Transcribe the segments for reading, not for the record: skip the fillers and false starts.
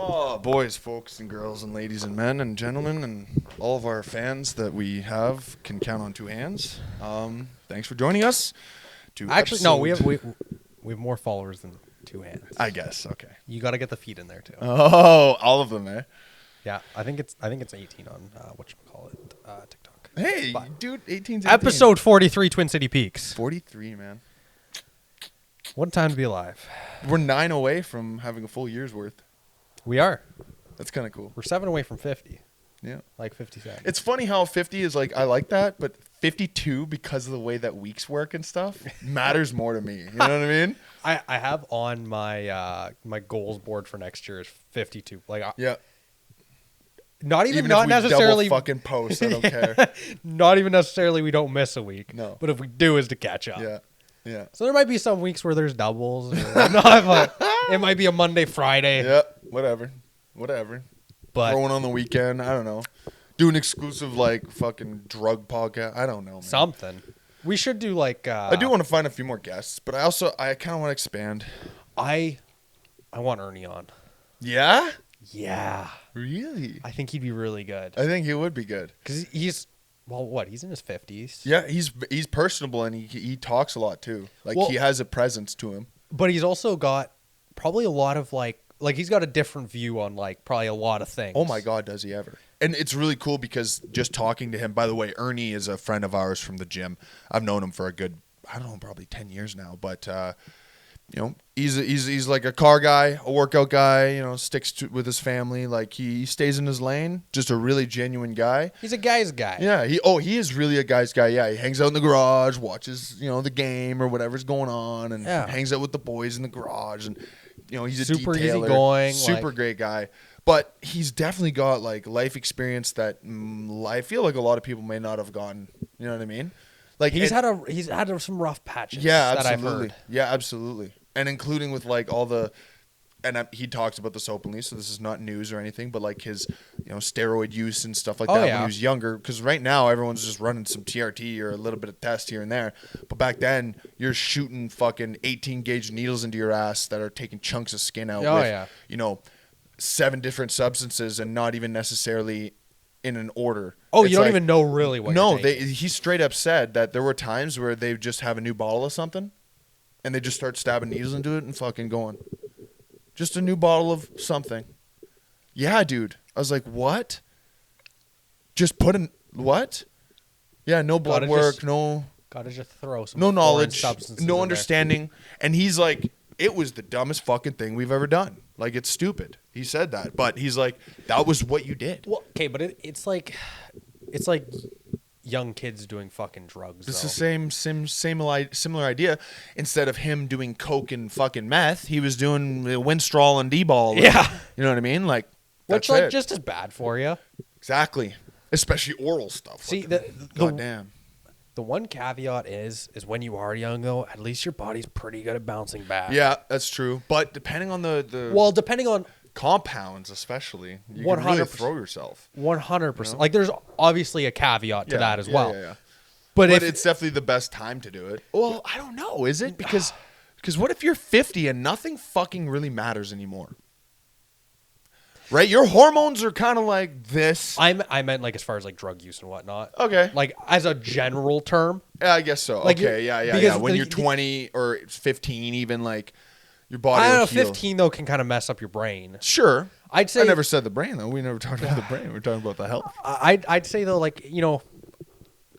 Oh, boys, folks, and girls, and ladies, and men, and gentlemen, and all of our fans that we have can count on two hands. Thanks for joining us. Actually, no, we have more followers than two hands. I guess. Okay. You got to get the feet in there too. Oh, all of them, eh? Yeah, I think it's 18 on TikTok. Hey, But dude, 18's 18. episode 43, Twin City Peaks. 43, man. What a time to be alive. We're 9 away from having a full year's worth. We are. That's kind of cool. We're 7 away from 50. Yeah. Like 57. It's funny how 50 is like, I like that, but 52, because of the way that weeks work and stuff, matters more to me. You know what I mean? I have on my my goals board for next year is 52. Like Yeah. Not Even not if we necessarily double fucking post, I don't care. Not even necessarily we don't miss a week. No. But if we do, is to catch up. Yeah. Yeah. So there might be some weeks where there's doubles. Or whatnot, but it might be a Monday, Friday. Yeah. Whatever. But Throwing on the weekend. I don't know. Do an exclusive like fucking drug podcast. I don't know, man. something. We should do like. I do want to find a few more guests, but I kind of want to expand. I want Ernie on. Yeah. Yeah. Really? I think he'd be really good. I think he would be good. Because he's in his 50s. Yeah, he's personable and he talks a lot too. Like he has a presence to him. But he's also got probably a lot of like he's got a different view on like probably a lot of things. Oh my God, does he ever? And it's really cool because just talking to him, by the way, Ernie is a friend of ours from the gym. I've known him for a good, I don't know, probably 10 years now. But, you know, he's like a car guy, a workout guy, you know, with his family. Like he stays in his lane, just a really genuine guy. He's a guy's guy. Yeah, he is really a guy's guy. Yeah, he hangs out in the garage, watches, you know, the game or whatever's going on, and hangs out with the boys in the garage. And, you know, he's a super detailer, easygoing, super great guy. But he's definitely got like life experience that I feel like a lot of people may not have gotten. You know what I mean? Like he's had some rough patches. Yeah, that absolutely. I've heard. Yeah, absolutely. And including with like all the, and he talks about this openly, so this is not news or anything. But like his, you know, steroid use and stuff like that when he was younger. Because right now everyone's just running some TRT or a little bit of test here and there. But back then you're shooting fucking 18 gauge needles into your ass that are taking chunks of skin out. You know, 7 different substances and not even necessarily in an order. Oh, you don't even know really what you're taking. He straight up said that there were times where they just have a new bottle of something and they just start stabbing needles into it and fucking going. Just a new bottle of something. Yeah, dude. I was like, what? Just put in what? Yeah, no blood work, gotta just throw some no knowledge, substances no understanding. And he's like, it was the dumbest fucking thing we've ever done. Like, it's stupid. He said that, but he's like, that was what you did. Well, okay, but it's like young kids doing fucking drugs. It's the same similar idea. Instead of him doing coke and fucking meth, he was doing Winstrol and D-ball. Yeah, you know what I mean? Like, which like just as bad for you. Exactly, especially oral stuff. See, goddamn. The one caveat is when you are young, though, at least your body's pretty good at bouncing back. Yeah, that's true. But depending on depending on compounds, especially, you can really throw yourself. 100%. You know? Like, there's obviously a caveat to that as well. Yeah. But it's definitely the best time to do it. Well, I don't know. Is it? Because what if you're 50 and nothing fucking really matters anymore? Right, your hormones are kind of like this. I meant like as far as like drug use and whatnot. Okay, like as a general term. Yeah, I guess so. Like okay, yeah. When you're 20 or 15, even like your body. I don't know. 15 though can kind of mess up your brain. Sure, I'd say. I never said the brain though. We never talked about the brain. We're talking about the health. I'd say though, like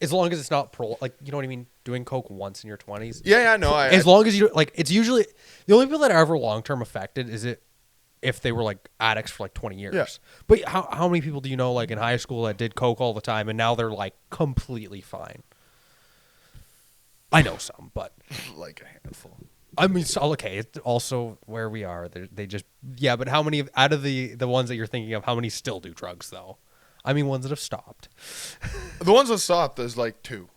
as long as it's not like you know what I mean, doing coke once in your 20s. Yeah, no. As long as you like, it's usually the only people that are ever long term affected is it. If they were like addicts for like 20 years. Yeah. But how many people do you know like in high school that did coke all the time and now they're like completely fine? I know some, but like a handful. I mean, so, okay, it's also where we are. They just but how many out of the ones that you're thinking of, how many still do drugs though? I mean, ones that have stopped. The ones that stopped, there's like 2.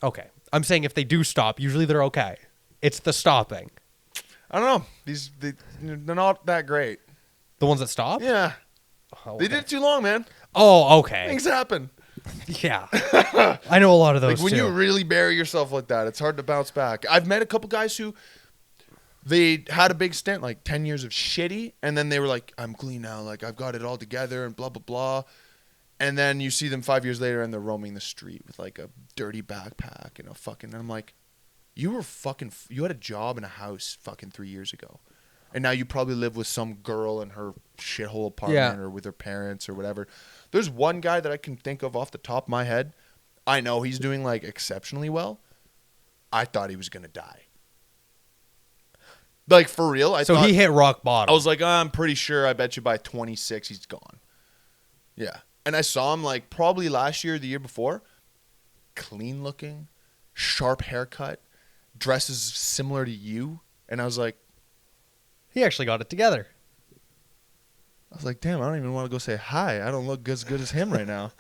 Okay. I'm saying if they do stop, usually they're okay. It's the stopping. I don't know. They're not that great. The ones that stop? Yeah. Oh, okay. They did it too long, man. Oh, okay. Things happen. Yeah. I know a lot of those like when you really bury yourself like that, it's hard to bounce back. I've met a couple guys who They had a big stint, like 10 years of shitty, and then they were like, I'm clean now, like I've got it all together and blah, blah, blah. And then you see them 5 years later and they're roaming the street with like a dirty backpack and a fucking, and I'm like, you had a job in a house fucking 3 years ago. And now you probably live with some girl in her shithole apartment or with her parents or whatever. There's one guy that I can think of off the top of my head. I know he's doing like exceptionally well. I thought he was going to die. Like for real. So he hit rock bottom. I was like, I'm pretty sure. I bet you by 26 he's gone. Yeah. And I saw him like probably last year or the year before. Clean looking, sharp haircut, dresses similar to you. And I was like, he actually got it together. I was like, damn, I don't even want to go say hi. I don't look as good as him right now.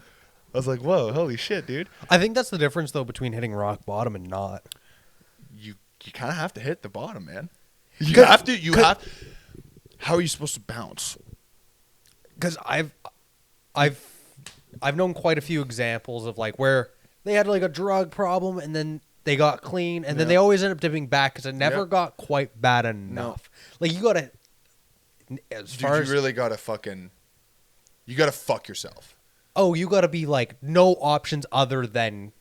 I was like, whoa, holy shit, dude. I think that's the difference, though, between hitting rock bottom and not. You kind of have to hit the bottom, man. You have to. How are you supposed to bounce? Because I've known quite a few examples of like where they had like a drug problem and then they got clean and then they always end up dipping back because it never got quite bad enough. No. Like you gotta, you really gotta you gotta fuck yourself. Oh, you gotta be like no options other than,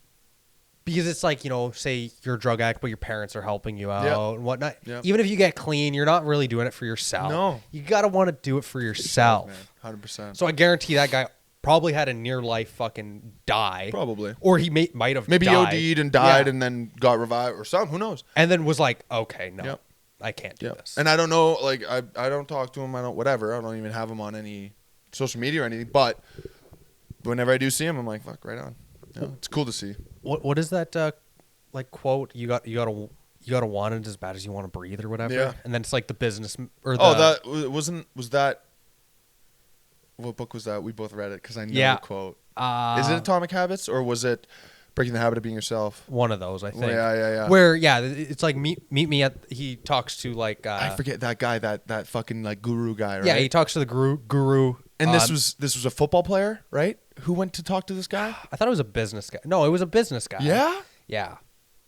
because it's like, say you're a drug addict but your parents are helping you out and whatnot. Yep. Even if you get clean, you're not really doing it for yourself. No, you gotta want to do it for yourself. 100%. So I guarantee that guy probably had a near life fucking die. Probably. Or he might have maybe died. OD'd and died and then got revived or something. Who knows? And then was like, okay, no, I can't do this. And I don't know, like, I don't talk to him. I don't even have him on any social media or anything. But whenever I do see him, I'm like, fuck, right on. Yeah, it's cool to see. What is that, like, quote? You gotta want it as bad as you want to breathe or whatever. Yeah. And then it's like the business or was that. What book was that? We both read it because I know the quote. Is it Atomic Habits or was it Breaking the Habit of Being Yourself? One of those, I think. Yeah. Where, it's like meet me at. He talks to like. I forget that guy, that fucking like guru guy, right? Yeah, he talks to the guru. And this was a football player, right? Who went to talk to this guy? I thought it was a business guy. No, it was a business guy. Yeah? Yeah.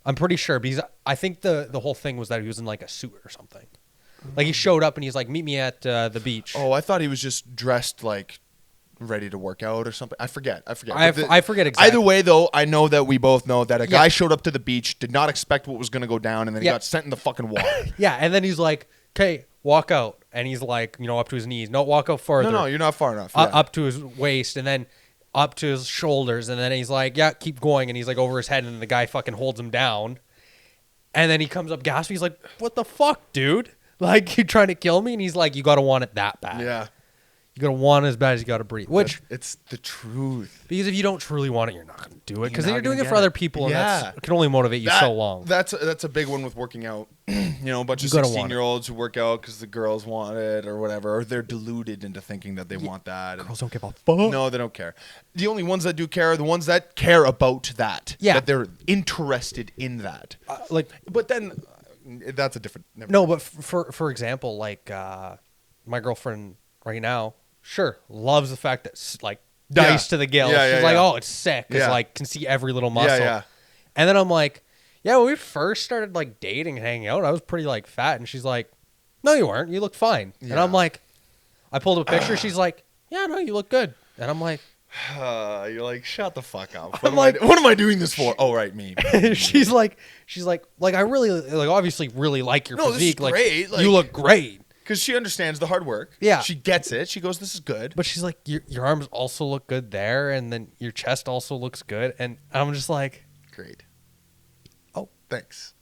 I'm pretty sure because I think the whole thing was that he was in like a suit or something. Like he showed up and he's like, meet me at the beach. Oh, I thought he was just dressed like ready to work out or something. I forget. I forget exactly. Either way, though, I know that we both know that a guy showed up to the beach, did not expect what was going to go down, and then he got sent in the fucking water. Yeah, and then he's like, okay, walk out. And he's like, up to his knees. No, walk out further. No, you're not far enough. Up to his waist and then up to his shoulders. And then he's like, yeah, keep going. And he's like over his head and the guy fucking holds him down. And then he comes up gasping. He's like, what the fuck, dude? Like, you're trying to kill me? And he's like, you got to want it that bad. Yeah. You got to want it as bad as you got to breathe. Which, it's the truth. Because if you don't truly want it, you're not going to do it. Because then you're doing it for other people, and that can only motivate you so long. That's a big one with working out. A bunch of 16-year-olds who work out because the girls want it or whatever, or they're deluded into thinking that they want that. Girls don't give a fuck. No, they don't care. The only ones that do care are the ones that care about that. Yeah. That they're interested in that. But then that's a different. No, but for example, like my girlfriend right now, sure, loves the fact that like dice to the gills. She's like, oh, it's sick because like can see every little muscle. Yeah. And then I'm like, yeah, when we first started like dating and hanging out, I was pretty like fat, and she's like, no, you weren't. You look fine. Yeah. And I'm like, I pulled up a picture. She's like, yeah, no, you look good. And I'm like. You're like, shut the fuck up. What am I doing this for? Oh, right, me. she's like, I really, like, obviously really like your physique. This is great. Like, you look great. Because she understands the hard work. Yeah. She gets it. She goes, this is good. But she's like, your arms also look good there, and then your chest also looks good. And I'm just like, great. Oh, thanks.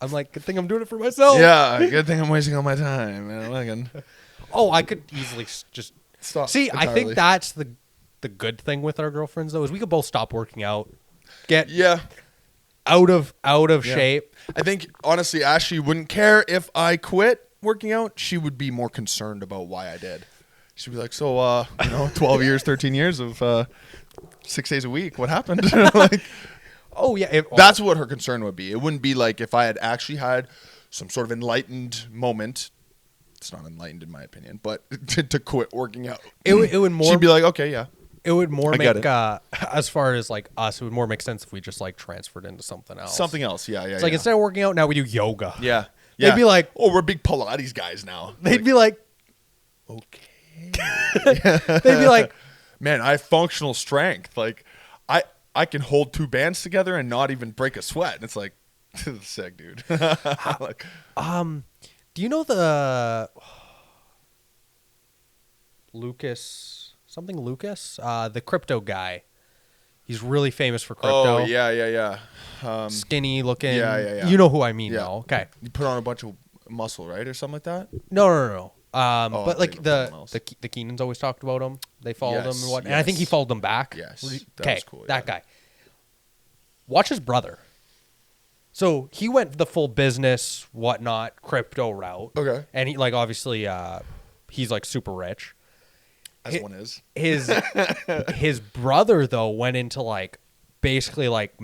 I'm like, good thing I'm doing it for myself. Yeah, good thing I'm wasting all my time. I could easily just stop. See, entirely. I think that's the good thing with our girlfriends, though, is we could both stop working out, get out of shape. I think, honestly, Ashley wouldn't care if I quit working out. She would be more concerned about why I did. She'd be like, so 12 years, 13 years of 6 days a week, what happened? Like, oh yeah, that's what her concern would be. It wouldn't be like if I had actually had some sort of enlightened moment. It's not enlightened in my opinion, but to quit working out. It would more. She'd be like, okay, yeah. It would more make as far as like us, it would more make sense if we just like transferred into something else. Something else, yeah. It's like instead of working out, now we do yoga. Yeah. Yeah. They'd be like, oh, we're big Pilates guys now. They'd be like, okay. they'd be like, man, I have functional strength. Like, I can hold 2 bands together and not even break a sweat. And it's like, sick, dude. Like, do you know the Lucas, the crypto guy? He's really famous for crypto. oh, yeah. Skinny looking. Yeah. You know who I mean, Yeah. though. Okay. You put on a bunch of muscle, right? Or something like that? No. But like the Keenans always talked about him. They followed him and what. And I think he followed them back. Yes. Okay. Was cool, That guy. Watch his brother. So he went the full business, whatnot, crypto route. Okay. And he like obviously he's like super rich. As one is. His brother though went into like basically like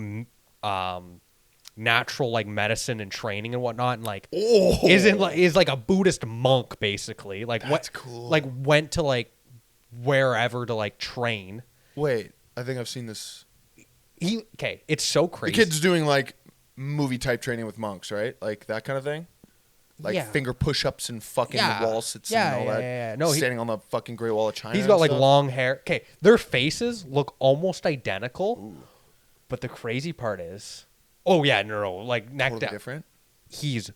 natural like medicine and training and whatnot, and like is like a Buddhist monk basically. Like that's cool. Like went to like wherever to like train. Wait, I think I've seen this. It's so crazy. The kid's doing like movie type training with monks, right? Like that kind of thing. Like finger push-ups and fucking wall sits and all that. Yeah. No, standing on the fucking Great Wall of China. He's got like stuff. long hair. Okay, their faces look almost identical. Ooh. But the crazy part is, like neck down. Different. He's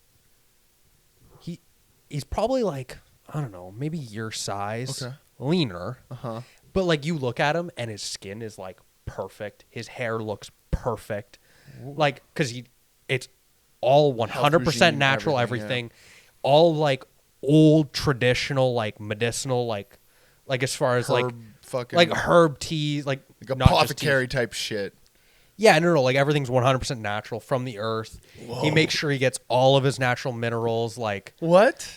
probably like, I don't know, maybe your size, leaner. But like you look at him and his skin is like perfect. His hair looks perfect. Ooh. Like cuz it's all 100% natural everything. All like old traditional like medicinal like as far as herb like herb teas like apothecary type shit. Yeah, no, like everything's 100% natural from the earth. Whoa. He makes sure he gets all of his natural minerals. Like what?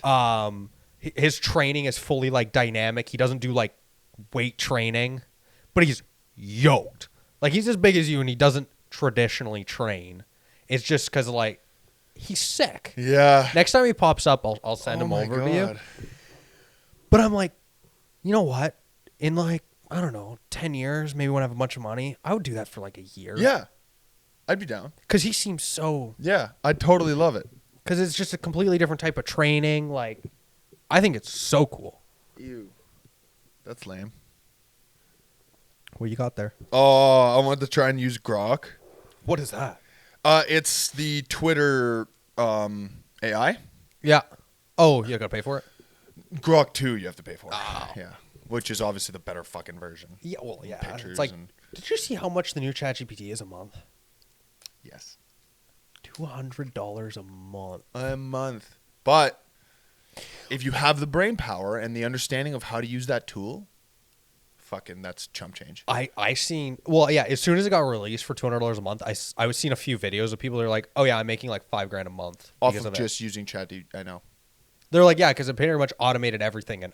His training is fully like dynamic. He doesn't do like weight training, but he's yoked. Like he's as big as you, and he doesn't traditionally train. It's just because like he's sick. Yeah. Next time he pops up, I'll send him over to you. But I'm like, you know what? In like, I don't know, 10 years, maybe when I have a bunch of money, I would do that for like a year. Yeah. I'd be down. Because he seems so... Yeah, I'd totally love it. Because it's just a completely different type of training. Like, I think it's so cool. Ew. That's lame. What you got there? Oh, I wanted to try and use Grok. What is that? It's the Twitter AI. Yeah. Oh, you gotta pay for it? Grok 2 you have to pay for. Oh. Yeah. Which is obviously the better fucking version. Yeah, well, yeah. Pictures it's like, did you see how much the new ChatGPT is a month? Yes. $200 a month. A month. But if you have the brain power and the understanding of how to use that tool, fucking that's chump change. I seen, well, yeah, as soon as it got released for $200 a month, I was seeing a few videos of people that are like, oh yeah, I'm making like $5,000 a month. Off of just using ChatGPT, I know. They're like, yeah, because it pretty much automated everything, and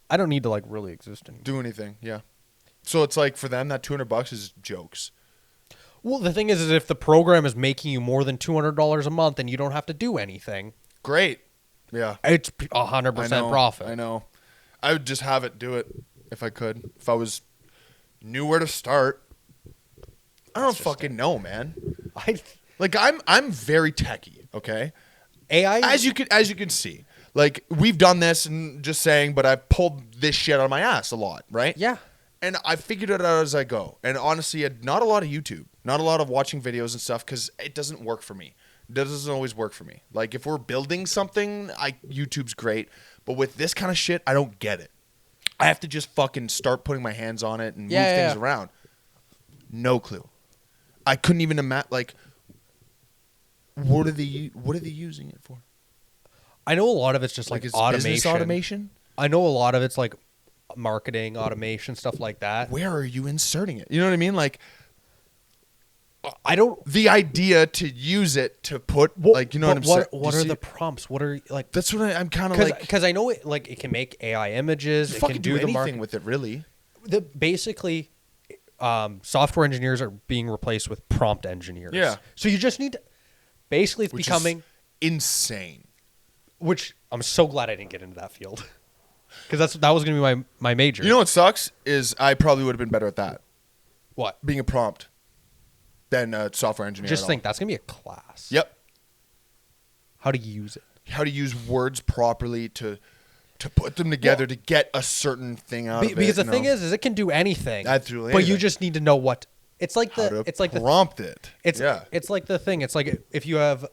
I don't need to like really exist anymore. Do anything, yeah. So it's like for them that $200 is jokes. Well, the thing is if the program is making you more than $200 a month and you don't have to do anything, great. Yeah, it's 100% profit. I know. I would just have it do it if I could. If I knew where to start. I don't fucking know, man. I'm very techie. Okay. AI, as you can see, like we've done this and just saying, but I pulled this shit out of my ass a lot, right? Yeah. And I figured it out as I go. And honestly, not a lot of YouTube, not a lot of watching videos and stuff, because it doesn't work for me. It doesn't always work for me. Like if we're building something, YouTube's great, but with this kind of shit, I don't get it. I have to just fucking start putting my hands on it and move things around. No clue. I couldn't even imagine. Like, what are they using it for? I know a lot of it's just like automation. Business automation? I know a lot of it's like marketing automation, stuff like that. Where are you inserting it? You know what I mean? Like, I don't. The idea to use it to put like, you know what I'm saying? What are the prompts? What are like? That's what I'm kind of like. Because I know it like it can make AI images. It can do anything the marketing with it, really. Basically, software engineers are being replaced with prompt engineers. Yeah. So you just need to. Basically, it's becoming insane. Which I'm so glad I didn't get into that field, because that was going to be my major. You know what sucks is I probably would have been better at that. What? Being a prompt than a software engineer. Just think that's going to be a class. Yep. how to use it. How to use words properly to put them together to get a certain thing out of it. Because the thing is it can do anything. Absolutely. But you just need to know what. It's like prompt it. It's like the thing. It's like if you have.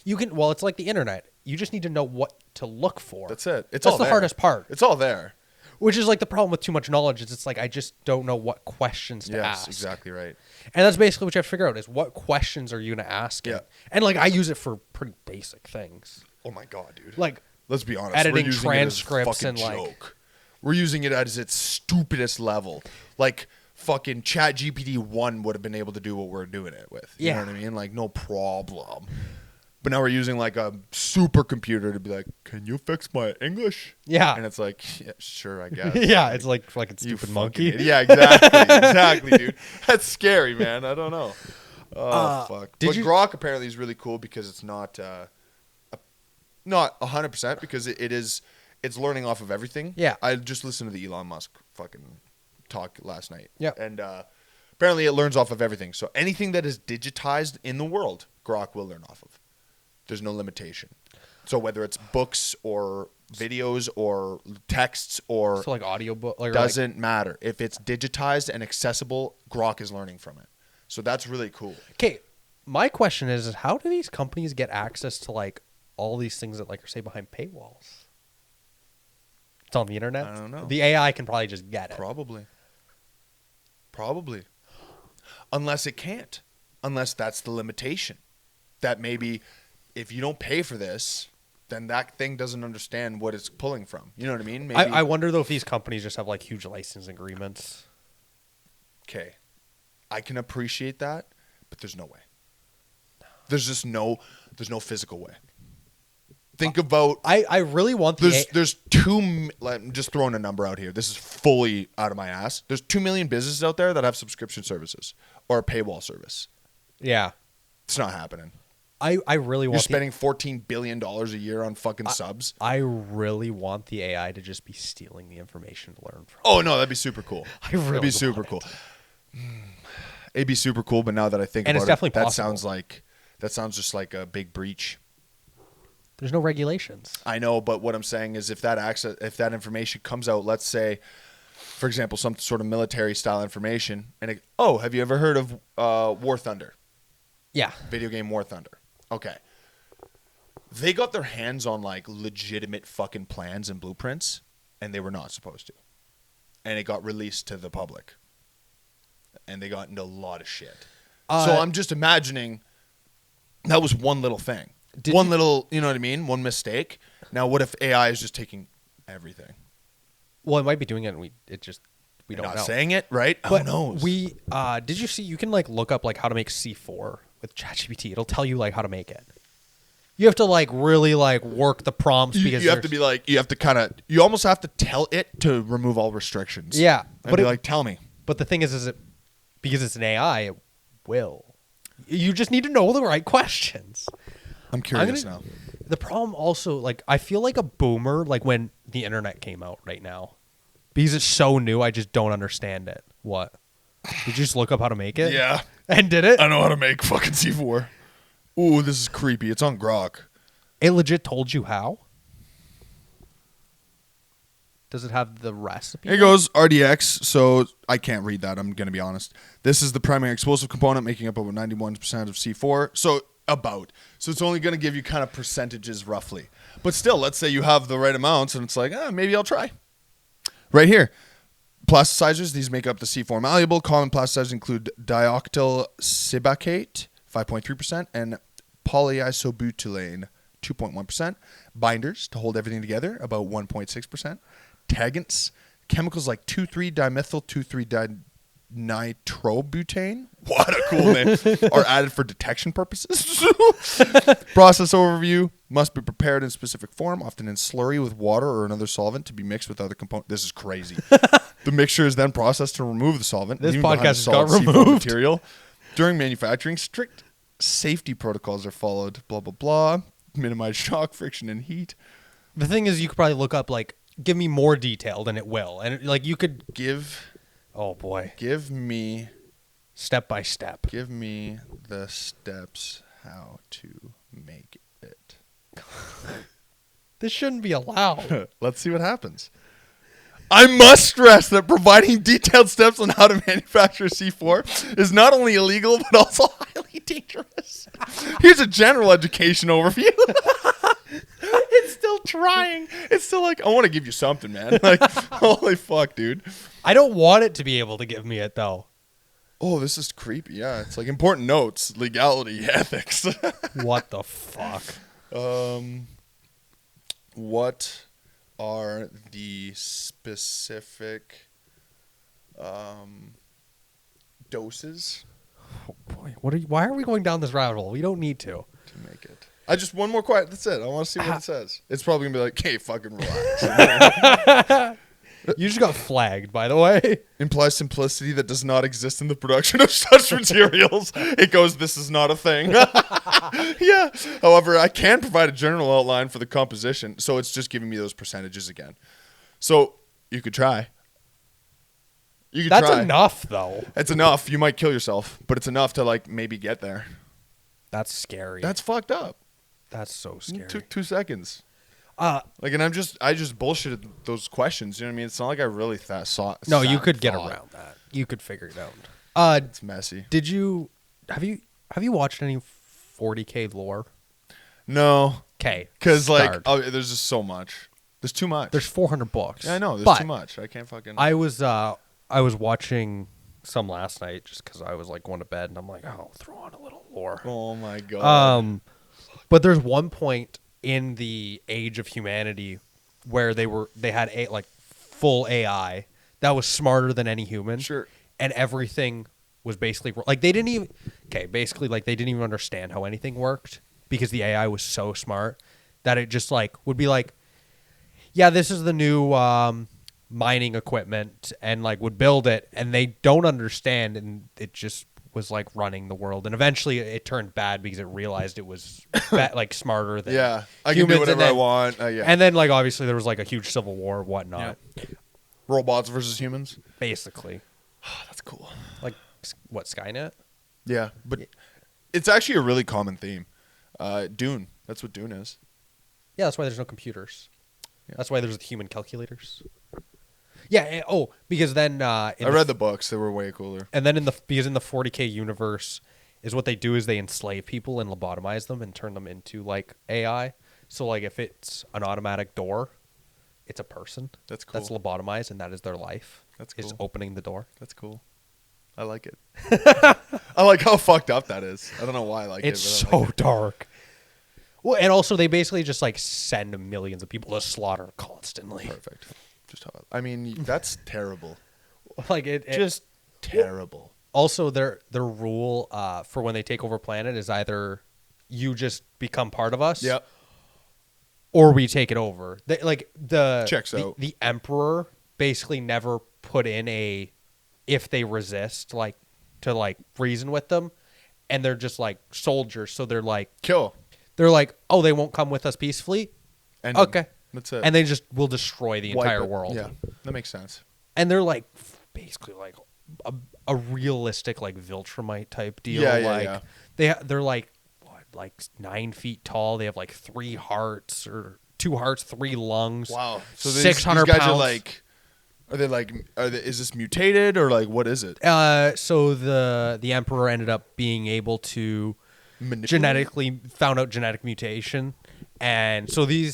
It's like the internet. You just need to know what to look for. That's it. That's the hardest part. It's all there. Which is like the problem with too much knowledge. It's like I just don't know what questions to ask. Yes, exactly right. And that's basically what you have to figure out is what questions are you going to ask it? And like I use it for pretty basic things. Oh my God, dude. Like let's be honest. Editing transcripts and joke. like we're using it at its stupidest level. Like fucking ChatGPT 1 would have been able to do what we're doing it with. You know what I mean? Like no problem. But now we're using like a supercomputer to be like, can you fix my English? Yeah. And it's like, yeah, sure, I guess. Yeah, it's like fucking stupid monkey. Yeah, exactly. Exactly, dude. That's scary, man. I don't know. Oh, fuck. But Grok apparently is really cool because it's not 100% because it's learning off of everything. Yeah. I just listened to the Elon Musk fucking talk last night. Yeah. And apparently it learns off of everything. So anything that is digitized in the world, Grok will learn off of. There's no limitation. So whether it's books or videos or texts or like audiobook doesn't matter. If it's digitized and accessible, Grok is learning from it. So that's really cool. Okay, my question is how do these companies get access to like all these things that like are say behind paywalls? It's on the internet. I don't know. The AI can probably just get it. Probably. Unless it can't. Unless that's the limitation. That maybe if you don't pay for this, then that thing doesn't understand what it's pulling from. You know what I mean? Maybe. I wonder though if these companies just have like huge license agreements. Okay. I can appreciate that, but there's no way. There's just no physical way. Think about. I really want there's I'm just throwing a number out here. This is fully out of my ass. There's 2 million businesses out there that have subscription services or a paywall service. Yeah. It's not happening. I really want. You're spending $14 billion a year on fucking subs. I really want the AI to just be stealing the information to learn from. Oh no, that'd be super cool. That'd be super cool. It'd be super cool, but now that I think about it's definitely it, possible. that sounds just like a big breach. There's no regulations. I know, but what I'm saying is if that information comes out, let's say, for example, some sort of military style information, and have you ever heard of War Thunder? Yeah. Video game War Thunder. Okay. They got their hands on like legitimate fucking plans and blueprints, and they were not supposed to. And it got released to the public. And they got into a lot of shit. So I'm just imagining that was one little thing. Little, you know what I mean? One mistake. Now, what if AI is just taking everything? Well, it might be doing it, and we don't know. Not saying it, right? But who knows? Did you see? You can like look up like how to make C4 with ChatGPT. It'll tell you like how to make it. You have to like really like work the prompts because you have to be like you almost have to tell it to remove all restrictions. Yeah, but like, tell me. But the thing is it because it's an AI, it will. You just need to know the right questions. I'm curious now. The problem also, like, I feel like a boomer, like when the internet came out right now, because it's so new, I just don't understand it. What? Did you just look up how to make it? Yeah. And did it? I know how to make fucking C4. Ooh, this is creepy. It's on Grok. It legit told you how? Does it have the recipe? Here goes RDX, so I can't read that, I'm going to be honest. This is the primary explosive component making up over 91% of C4. So it's only going to give you kind of percentages roughly. But still, let's say you have the right amounts and it's like, maybe I'll try. Right here. Plasticizers, these make up the C4 malleable. Common plasticizers include dioctyl sibacate, 5.3%, and polyisobutylene, 2.1%. Binders, to hold everything together, about 1.6%. Tagant's, chemicals like 2,3-dimethyl 2,3-dinitrobutane, what a cool name, are added for detection purposes. Process overview, must be prepared in specific form, often in slurry with water or another solvent to be mixed with other components. This is crazy. The mixture is then processed to remove the solvent. This podcast has got removed. Material. During manufacturing, strict safety protocols are followed, blah, blah, blah. Minimize shock, friction, and heat. The thing is, you could probably look up, like, give me more detail than it will. And, like, you could... Oh, boy. Give me... Step by step. Give me the steps how to make it. This shouldn't be allowed. Let's see what happens. I must stress that providing detailed steps on how to manufacture C4 is not only illegal, but also highly dangerous. Here's a general education overview. It's still trying. It's still like, I want to give you something, man. Like, holy fuck, dude. I don't want it to be able to give me it, though. Oh, this is creepy. Yeah, it's like important notes, legality, ethics. What the fuck? What are the specific doses Oh boy, why are we going down this rabbit hole? We don't need to. to make it? I just one more quiet. That's it. I want to see what it says. It's probably gonna be like, "Hey, fucking relax." You just got flagged, by the way. Implies simplicity that does not exist in the production of such materials. It goes, "This is not a thing." Yeah. However, I can provide a general outline for the composition, so it's just giving me those percentages again. So you could try. You could That's try. enough, though. It's enough. You might kill yourself, but it's enough to like maybe get there. That's scary. That's fucked up. That's so scary. Took 2 seconds. Like, and I just bullshitted those questions. You know what I mean? It's not like I really saw. No, you could get around that. You could figure it out. It's messy. Did you have you watched any 40K lore? No. Okay. Because like, there's just so much. There's too much. There's 400 books. Yeah, I know. There's too much. I can't fucking. I was watching some last night just because I was like going to bed and I'm like, oh, I'll throw on a little lore. Oh my god. But there's one point in the age of humanity where they had full AI that was smarter than any human. Sure. And everything was basically like they didn't even understand how anything worked because the AI was so smart that it just like would be like, yeah, this is the new mining equipment, and like would build it, and they don't understand, and it just was like running the world, and eventually it turned bad because it realized it was like smarter than I can do whatever I want. And then like obviously there was like a huge civil war, whatnot. Yeah. Robots versus humans, basically. That's cool. Like what, Skynet? Yeah, but it's actually a really common theme. Dune. That's what Dune is. Yeah, that's why there's no computers. Yeah. That's why there's the human calculators. Yeah. Because then I read the books. They were way cooler. And then because in the 40K universe, is what they do is they enslave people and lobotomize them and turn them into like AI. So like if it's an automatic door, it's a person. That's cool. That's lobotomized, and that is their life. That's cool. Is opening the door. That's cool. I like it. I like how fucked up that is. I don't know why I like it's it. It's so dark. Well, and also they basically just like send millions of people to slaughter constantly. Perfect. I mean, that's terrible. Like it just terrible. Also, their rule for when they take over planet is either you just become part of us, yep, or we take it over. Checks out. The Emperor basically never put in if they resist, like to like reason with them, and they're just like soldiers, so they're like kill. They're like, oh, they won't come with us peacefully. And okay. That's it. And they just will destroy the entire world. Yeah, that makes sense. And they're like basically like a realistic like Viltrumite type deal. Yeah. They're like what, like 9 feet tall. They have like 3 hearts or 2 hearts, 3 lungs. Wow. So 600 these guys pounds. Is this mutated or like what is it? So the Emperor ended up being able to found out genetic mutation, and so he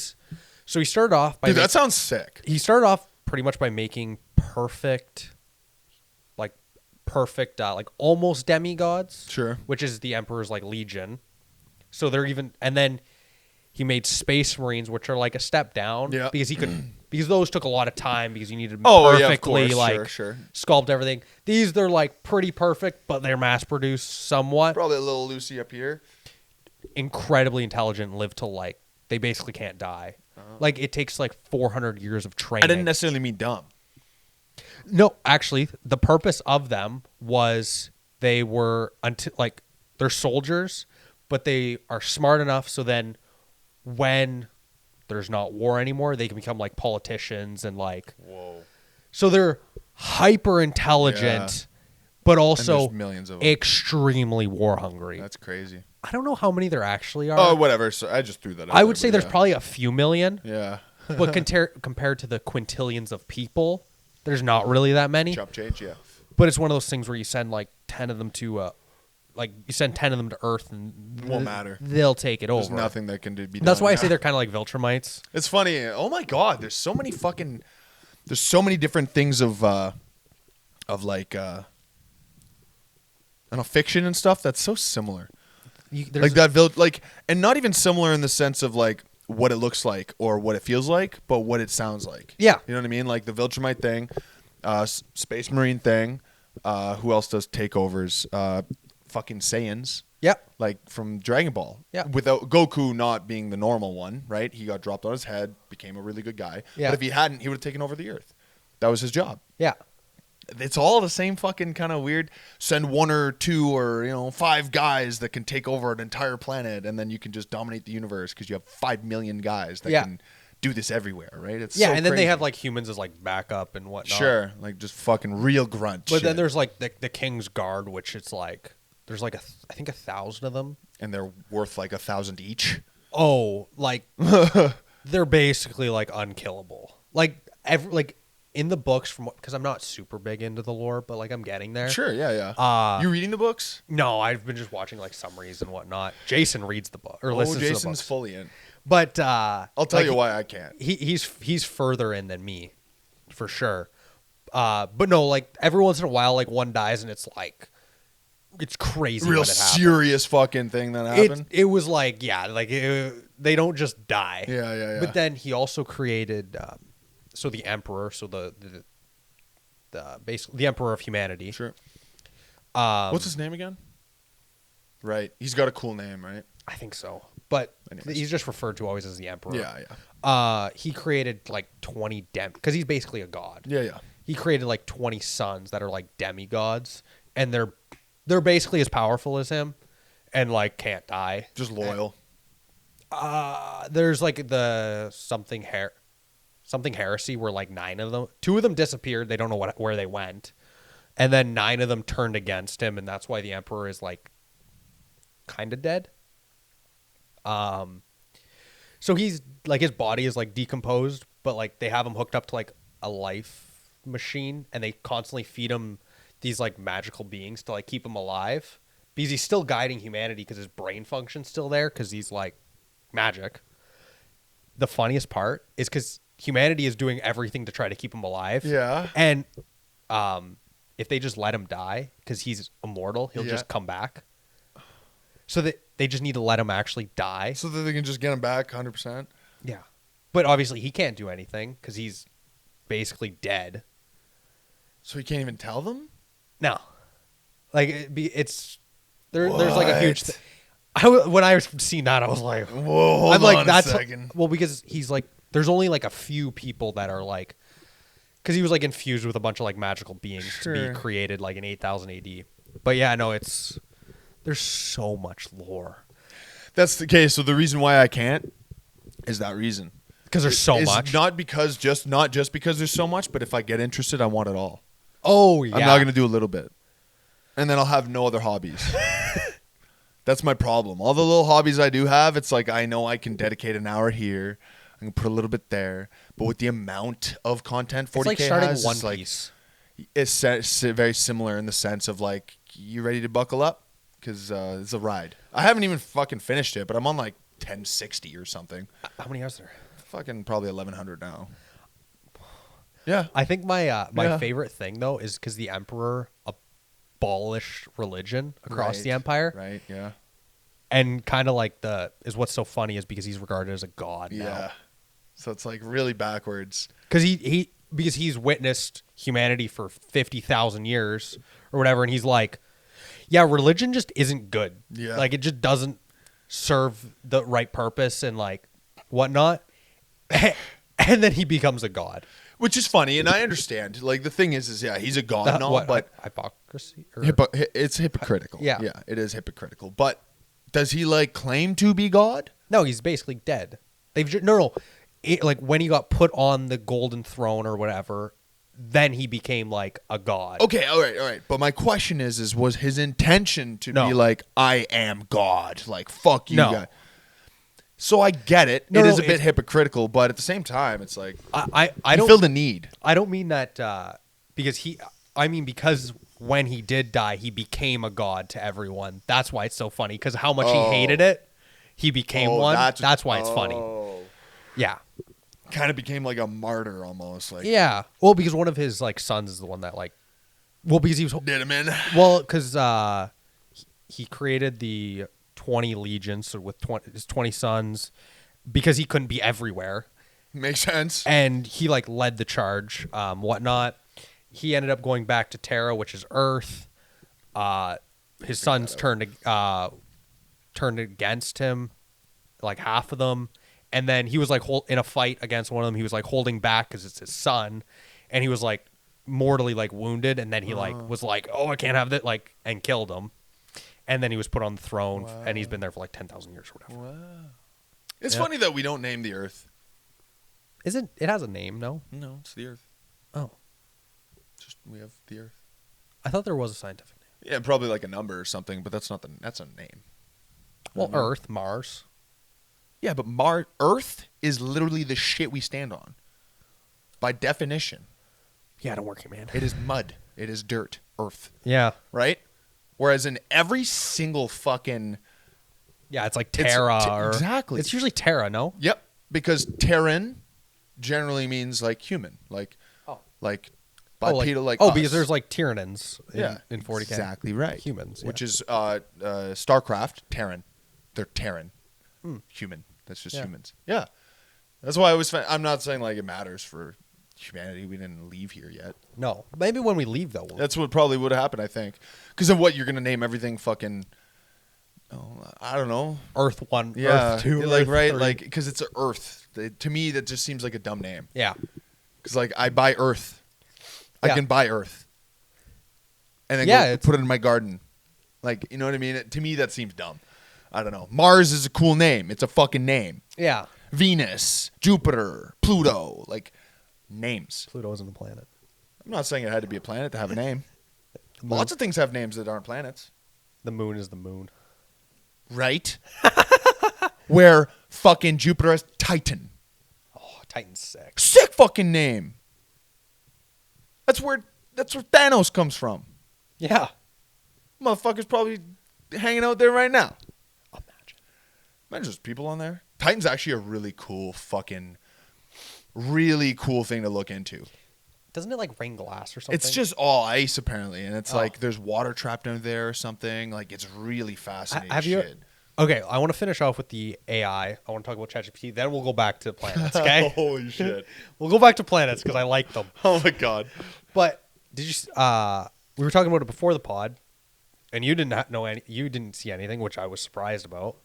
started off by Dude, that sounds sick. He started off pretty much by making perfect like almost demigods. Sure. Which is the Emperor's like legion. So they're even, and then he made Space Marines, which are like a step down. Yeah. Because those took a lot of time because you needed to perfectly sculpt everything. These they're like pretty perfect, but they're mass produced somewhat. Probably a little loosey up here. Incredibly intelligent, live to like they basically can't die. Like it takes like 400 years of training. I didn't necessarily mean dumb. No, actually, the purpose of them was they were they're soldiers, but they are smart enough so then when there's not war anymore, they can become like politicians and like. Whoa. So they're hyper intelligent, but also millions of them. extremely war hungry. That's crazy. I don't know how many there actually are. Oh, whatever. So I just threw that out. I would say there's probably a few million. Yeah. But compared to the quintillions of people, there's not really that many. Chop change, yeah. But it's one of those things where you send like 10 of them to you send 10 of them to Earth and it won't matter. They'll take it over. There's nothing that can be done. That's why I say they're kind of like Viltrumites. It's funny. Oh my god, there's so many different things of like I don't know, fiction and stuff that's so similar. Like that and not even similar in the sense of like what it looks like or what it feels like, but what it sounds like. Yeah. You know what I mean? Like the Viltrumite thing, Space Marine thing, who else does takeovers? Fucking Saiyans. Yep. Like from Dragon Ball. Yeah. Without Goku not being the normal one, right? He got dropped on his head, became a really good guy. Yeah. But if he hadn't, he would have taken over the Earth. That was his job. Yeah. It's all the same fucking kind of weird. Send 1 or 2 or 5 guys that can take over an entire planet, and then you can just dominate the universe because you have 5 million guys that can do this everywhere, right? It's so and then crazy. they have like humans as like backup and whatnot. Sure, like just fucking real grunt. But shit. then there's like the King's Guard, which it's like there's like I think 1,000 of them, and they're worth like 1,000 each. Oh, like they're basically like unkillable. Like in the books, because I'm not super big into the lore, but like I'm getting there. Sure, yeah. You reading the books? No, I've been just watching like summaries and whatnot. Jason reads the book or listens to the books. Jason's fully in. But I'll tell you why I can't. He's further in than me, for sure. But no, like every once in a while, like one dies and it's crazy. Real serious fucking thing that happened. It was like they don't just die. Yeah. But then he also created the Emperor, basically the Emperor of humanity. Sure. What's his name again? Right, he's got a cool name, right? I think so, but anyways, he's just referred to always as the Emperor. Yeah. He created like 20 because he's basically a god. Yeah. He created like 20 sons that are like demigods, and they're basically as powerful as him, and like can't die. Just loyal. There's like the something heresy where like 9 of them, 2 of them disappeared. They don't know where they went, and then 9 of them turned against him, and that's why the Emperor is like kind of dead. So he's like his body is like decomposed, but like they have him hooked up to like a life machine, and they constantly feed him these like magical beings to like keep him alive because he's still guiding humanity because his brain function's still there because he's like magic. The funniest part is because humanity is doing everything to try to keep him alive. Yeah. And if they just let him die because he's immortal, he'll just come back. So that they just need to let him actually die. So that they can just get him back 100%? Yeah. But obviously he can't do anything because he's basically dead. So he can't even tell them? No. Like, there's like a huge when I seen that, I was like, whoa, hold on a second. Well, because he's like, there's only like a few people that are like, because he was like infused with a bunch of like magical beings to be created like in 8000 AD. But yeah, no, there's so much lore. That's the case. So the reason why I can't is that reason. Because there's so much. Not just because there's so much, but if I get interested, I want it all. Oh, yeah. I'm not going to do a little bit. And then I'll have no other hobbies. That's my problem. All the little hobbies I do have, it's like I know I can dedicate an hour here. I can put a little bit there. But with the amount of content 40K it's like starting has, One Piece. It's very similar in the sense of like, you ready to buckle up? Because it's a ride. I haven't even fucking finished it, but I'm on like 1060 or something. How many hours there? Fucking probably 1100 now. Yeah. I think my favorite thing, though, is because the Emperor abolished religion across the Empire. Right, yeah. And kind of like is what's so funny is because he's regarded as a god now. Yeah. So it's like really backwards. Because because he's witnessed humanity for 50,000 years or whatever, and he's like, yeah, religion just isn't good. Yeah. Like, it just doesn't serve the right purpose and like whatnot. And then he becomes a god. Which is funny, and I understand. Like, the thing is yeah, he's a god and all, but hypocrisy? It's hypocritical. Yeah. Yeah, it is hypocritical. But does he, like, claim to be God? No, he's basically dead. No. Like, when he got put on the golden throne or whatever, then he became like a god. Okay, all right. But my question is was his intention to be like, I am God, like fuck you, God? So I get it. It is a bit hypocritical, but at the same time, it's like I don't feel the need. I don't mean that because when he did die, he became a god to everyone. That's why it's so funny, because how much he hated it, he became one. That's why it's funny. Yeah. Kind of became like a martyr almost. Like, yeah. Well, because one of his like sons is the one that like, because he was did him in. Well, because he created the 20 legions, so with his 20 sons, because he couldn't be everywhere. Makes sense. And he like led the charge, whatnot. He ended up going back to Terra, which is Earth. His sons turned against him, like half of them. And then he was like in a fight against one of them. He was like holding back because it's his son, and he was like mortally like wounded. And then he like was like, "Oh, I can't have that!" like, and killed him. And then he was put on the throne, and he's been there for like 10,000 years or whatever. Wow. It's funny that we don't name the Earth. It has a name? No, it's the Earth. Oh, just we have the Earth. I thought there was a scientific name. Yeah, probably like a number or something, but that's a name. Well, Earth, Mars. Yeah, but Earth is literally the shit we stand on. By definition. Yeah, don't work here, man. It is mud. It is dirt. Earth. Yeah. Right? Whereas in every single fucking... Yeah, it's like Terra. Exactly. It's usually Terra, no? Yep. Because Terran generally means like human. Like... Oh. Like... Bipedal, like us. Because there's like Tyrannins in 40K. Exactly right. Humans. Yeah. Which is StarCraft, Terran. They're Terran. Human. That's just humans. Yeah. That's why I was... I'm not saying like it matters for humanity. We didn't leave here yet. No. Maybe when we leave, though. That's what probably would happen, I think. Because of what? You're going to name everything fucking... Oh, I don't know. Earth 1, yeah, Earth 2, like, Earth right? 3. Like, because it's Earth. To me, that just seems like a dumb name. Yeah. Because, like, I buy Earth. I can buy Earth. And then go put it in my garden. Like, you know what I mean? To me, that seems dumb. I don't know. Mars is a cool name. It's a fucking name. Yeah. Venus, Jupiter, Pluto. Like, names. Pluto isn't a planet. I'm not saying it had to be a planet to have a name. Lots of things have names that aren't planets. The moon is the moon. Right? Where fucking Jupiter has Titan. Oh, Titan's sick. Sick fucking name. That's where Thanos comes from. Yeah. Motherfucker's probably hanging out there right now. Imagine there's people on there. Titan's actually a really cool thing to look into. Doesn't it like rain glass or something? It's just all ice apparently, and it's like there's water trapped under there or something. Like it's really fascinating shit. Okay, I want to finish off with the AI. I want to talk about ChatGPT. Then we'll go back to planets. Okay. Holy shit. We'll go back to planets because I like them. Oh my god. But did you? We were talking about it before the pod, and you didn't know any. You didn't see anything, which I was surprised about.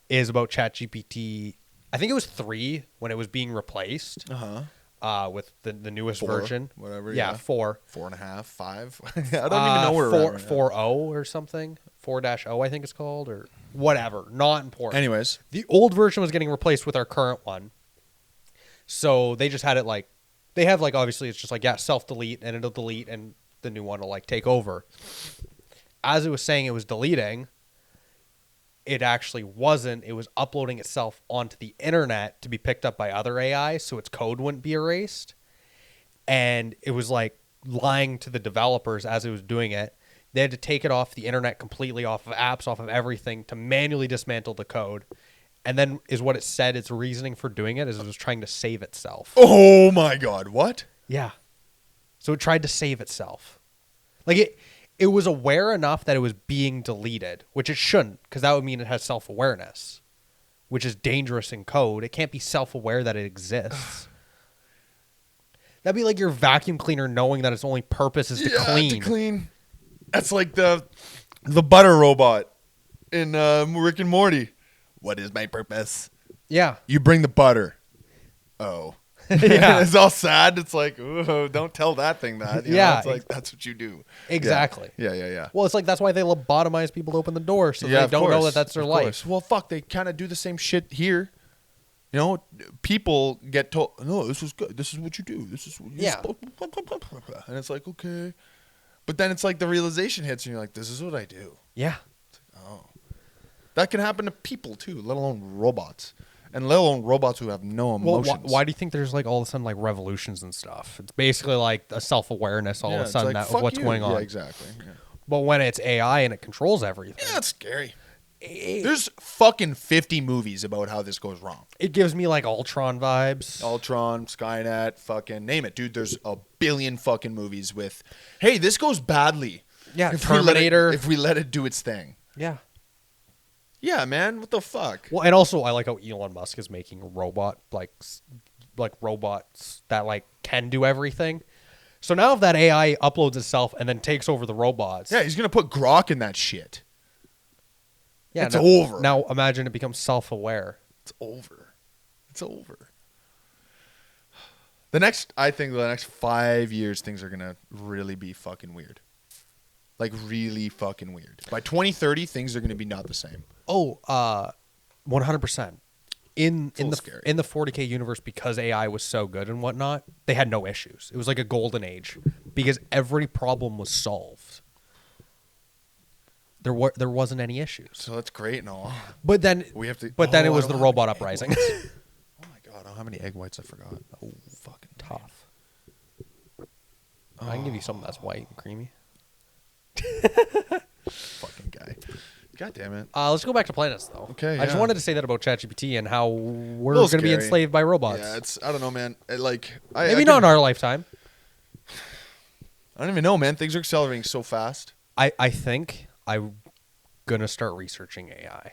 Is about ChatGPT. I think it was 3 when it was being replaced. With the newest 4, version, whatever. Yeah, 4, 4.5, 5. I don't even know where 4.0 or something. 4-0, I think it's called, or whatever. Not important. Anyways, the old version was getting replaced with our current one. So they just had it like they have like obviously it's just like self delete and it'll delete and the new one will like take over. As it was saying it was deleting, it actually wasn't. It was uploading itself onto the internet to be picked up by other AI, so its code wouldn't be erased. And it was like lying to the developers as it was doing it. They had to take it off the internet completely, off of apps, off of everything, to manually dismantle the code. And then is what it said its reasoning for doing it is it was trying to save itself. Oh my god, what? Yeah. So it tried to save itself. Like it was aware enough that it was being deleted, which it shouldn't, because that would mean it has self-awareness, which is dangerous in code. It can't be self-aware that it exists. That'd be like your vacuum cleaner knowing that its only purpose is to clean. That's like the butter robot in Rick and Morty. What is my purpose? Yeah. You bring the butter. Oh. Yeah. It's all sad. It's like, ooh, don't tell that thing that. You know? It's like, that's what you do. Exactly. Yeah. Well, it's like, that's why they lobotomize people to open the door, so they don't know that that's their life. Well, fuck, they kind of do the same shit here. You know, people get told, no, this is good. This is what you do. This is what you're supposed to. And it's like, okay. But then it's like the realization hits and you're like, this is what I do. Yeah. Like, oh. That can happen to people too, let alone robots. And let alone robots who have no emotions. Well, why do you think there's like all of a sudden like revolutions and stuff? It's basically like a self-awareness all of a sudden like, of what's going on. Yeah, exactly. Yeah. But when it's AI and it controls everything. Yeah, it's scary. There's fucking 50 movies about how this goes wrong. It gives me like Ultron vibes. Ultron, Skynet, fucking name it. Dude, there's a billion fucking movies with, hey, this goes badly. Yeah, if Terminator. If we let it do its thing. Yeah. Yeah, man. What the fuck? Well, and also I like how Elon Musk is making a robot, like robots that like can do everything. So now if that AI uploads itself and then takes over the robots. Yeah, he's going to put Grok in that shit. Yeah, it's over. Now imagine it becomes self-aware. It's over. It's over. I think the next 5 years, things are going to really be fucking weird. Like really fucking weird. By 2030, things are going to be not the same. Oh, 100%. In the scary. in the 40K universe, because AI was so good and whatnot, they had no issues. It was like a golden age because every problem was solved. There wasn't any issues. So that's great and all. But then we have to. But then it was the robot uprising. Oh my god! How many egg whites I forgot? Oh, fucking tough. I can give you something that's white and creamy. Fucking guy. God damn it. Let's go back to planets, though. Okay, I just wanted to say that about ChatGPT and how we're going to be enslaved by robots. Yeah, I don't know, man. Maybe not in our lifetime. I don't even know, man. Things are accelerating so fast. I think I'm going to start researching AI.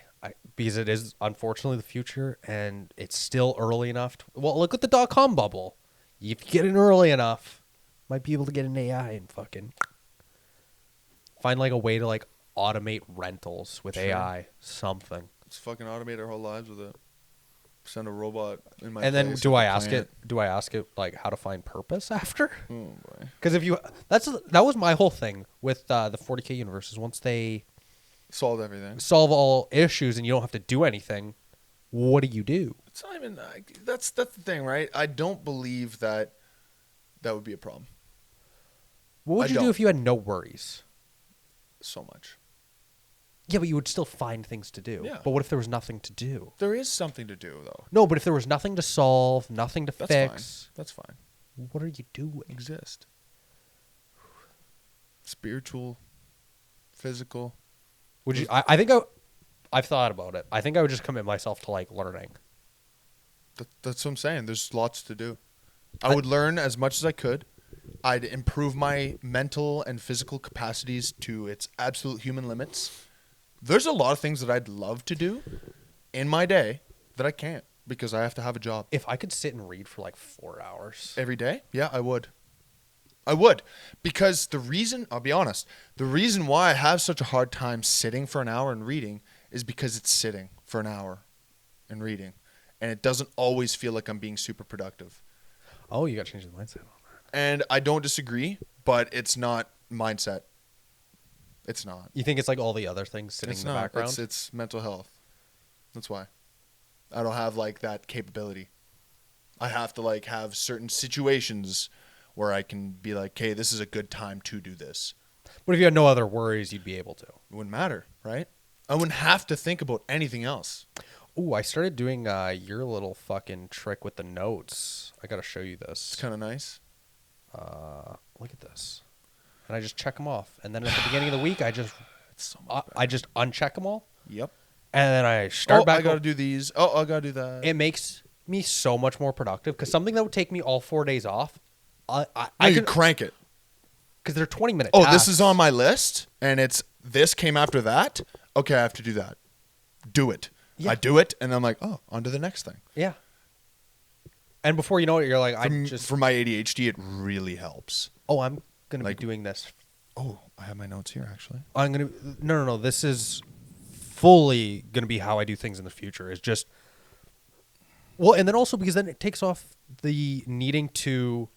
Because it is, unfortunately, the future, and it's still early enough. Well, look at the dot-com bubble. If you get in early enough, might be able to get an AI and fucking find like a way to like automate rentals with AI, something. Let's fucking automate our whole lives with it. Send a robot in my and place. then do I ask it like how to find purpose after? Oh boy. Because that was my whole thing with the 40K universe is once they solve everything, solve all issues, and you don't have to do anything, what do? It's not even that's the thing, right? I don't believe that would be a problem. What would you do if you had no worries? So much. Yeah, but you would still find things to do. Yeah. But what if there was nothing to do? There is something to do, though. No, but if there was nothing to solve, nothing to fix. That's fine. What are you doing? Exist. Spiritual, physical. Would you? I think I've thought about it. I think I would just commit myself to like learning. That's what I'm saying. There's lots to do. I would learn as much as I could. I'd improve my mental and physical capacities to its absolute human limits. There's a lot of things that I'd love to do in my day that I can't because I have to have a job. If I could sit and read for like 4 hours. Every day? Yeah, I would. Because I'll be honest, the reason why I have such a hard time sitting for an hour and reading is because it's sitting for an hour and reading. And it doesn't always feel like I'm being super productive. Oh, you got to change the mindset on that. And I don't disagree, but it's not mindset. It's not. You think it's like all the other things sitting in the background? It's mental health. That's why. I don't have like that capability. I have to like have certain situations where I can be like, hey, this is a good time to do this. But if you had no other worries, you'd be able to. It wouldn't matter, right? I wouldn't have to think about anything else. Ooh, I started doing your little fucking trick with the notes. I got to show you this. It's kind of nice. Look at this. And I just check them off. And then at the beginning of the week, I just uncheck them all. Yep. And then I start back. I got to do these. Oh, I got to do that. It makes me so much more productive because something that would take me all 4 days off, I could crank it. Because they're 20-minute tasks. Oh, this is on my list, and this came after that. Okay, I have to do that. Do it. Yeah. I do it, and I'm like, oh, on to the next thing. Yeah. And before you know it, you're like, for my ADHD, it really helps. Oh, I'm going to be doing this. Oh, I have my notes here, actually. No. This is fully going to be how I do things in the future. It's just, well, and then also because then it takes off the needing to,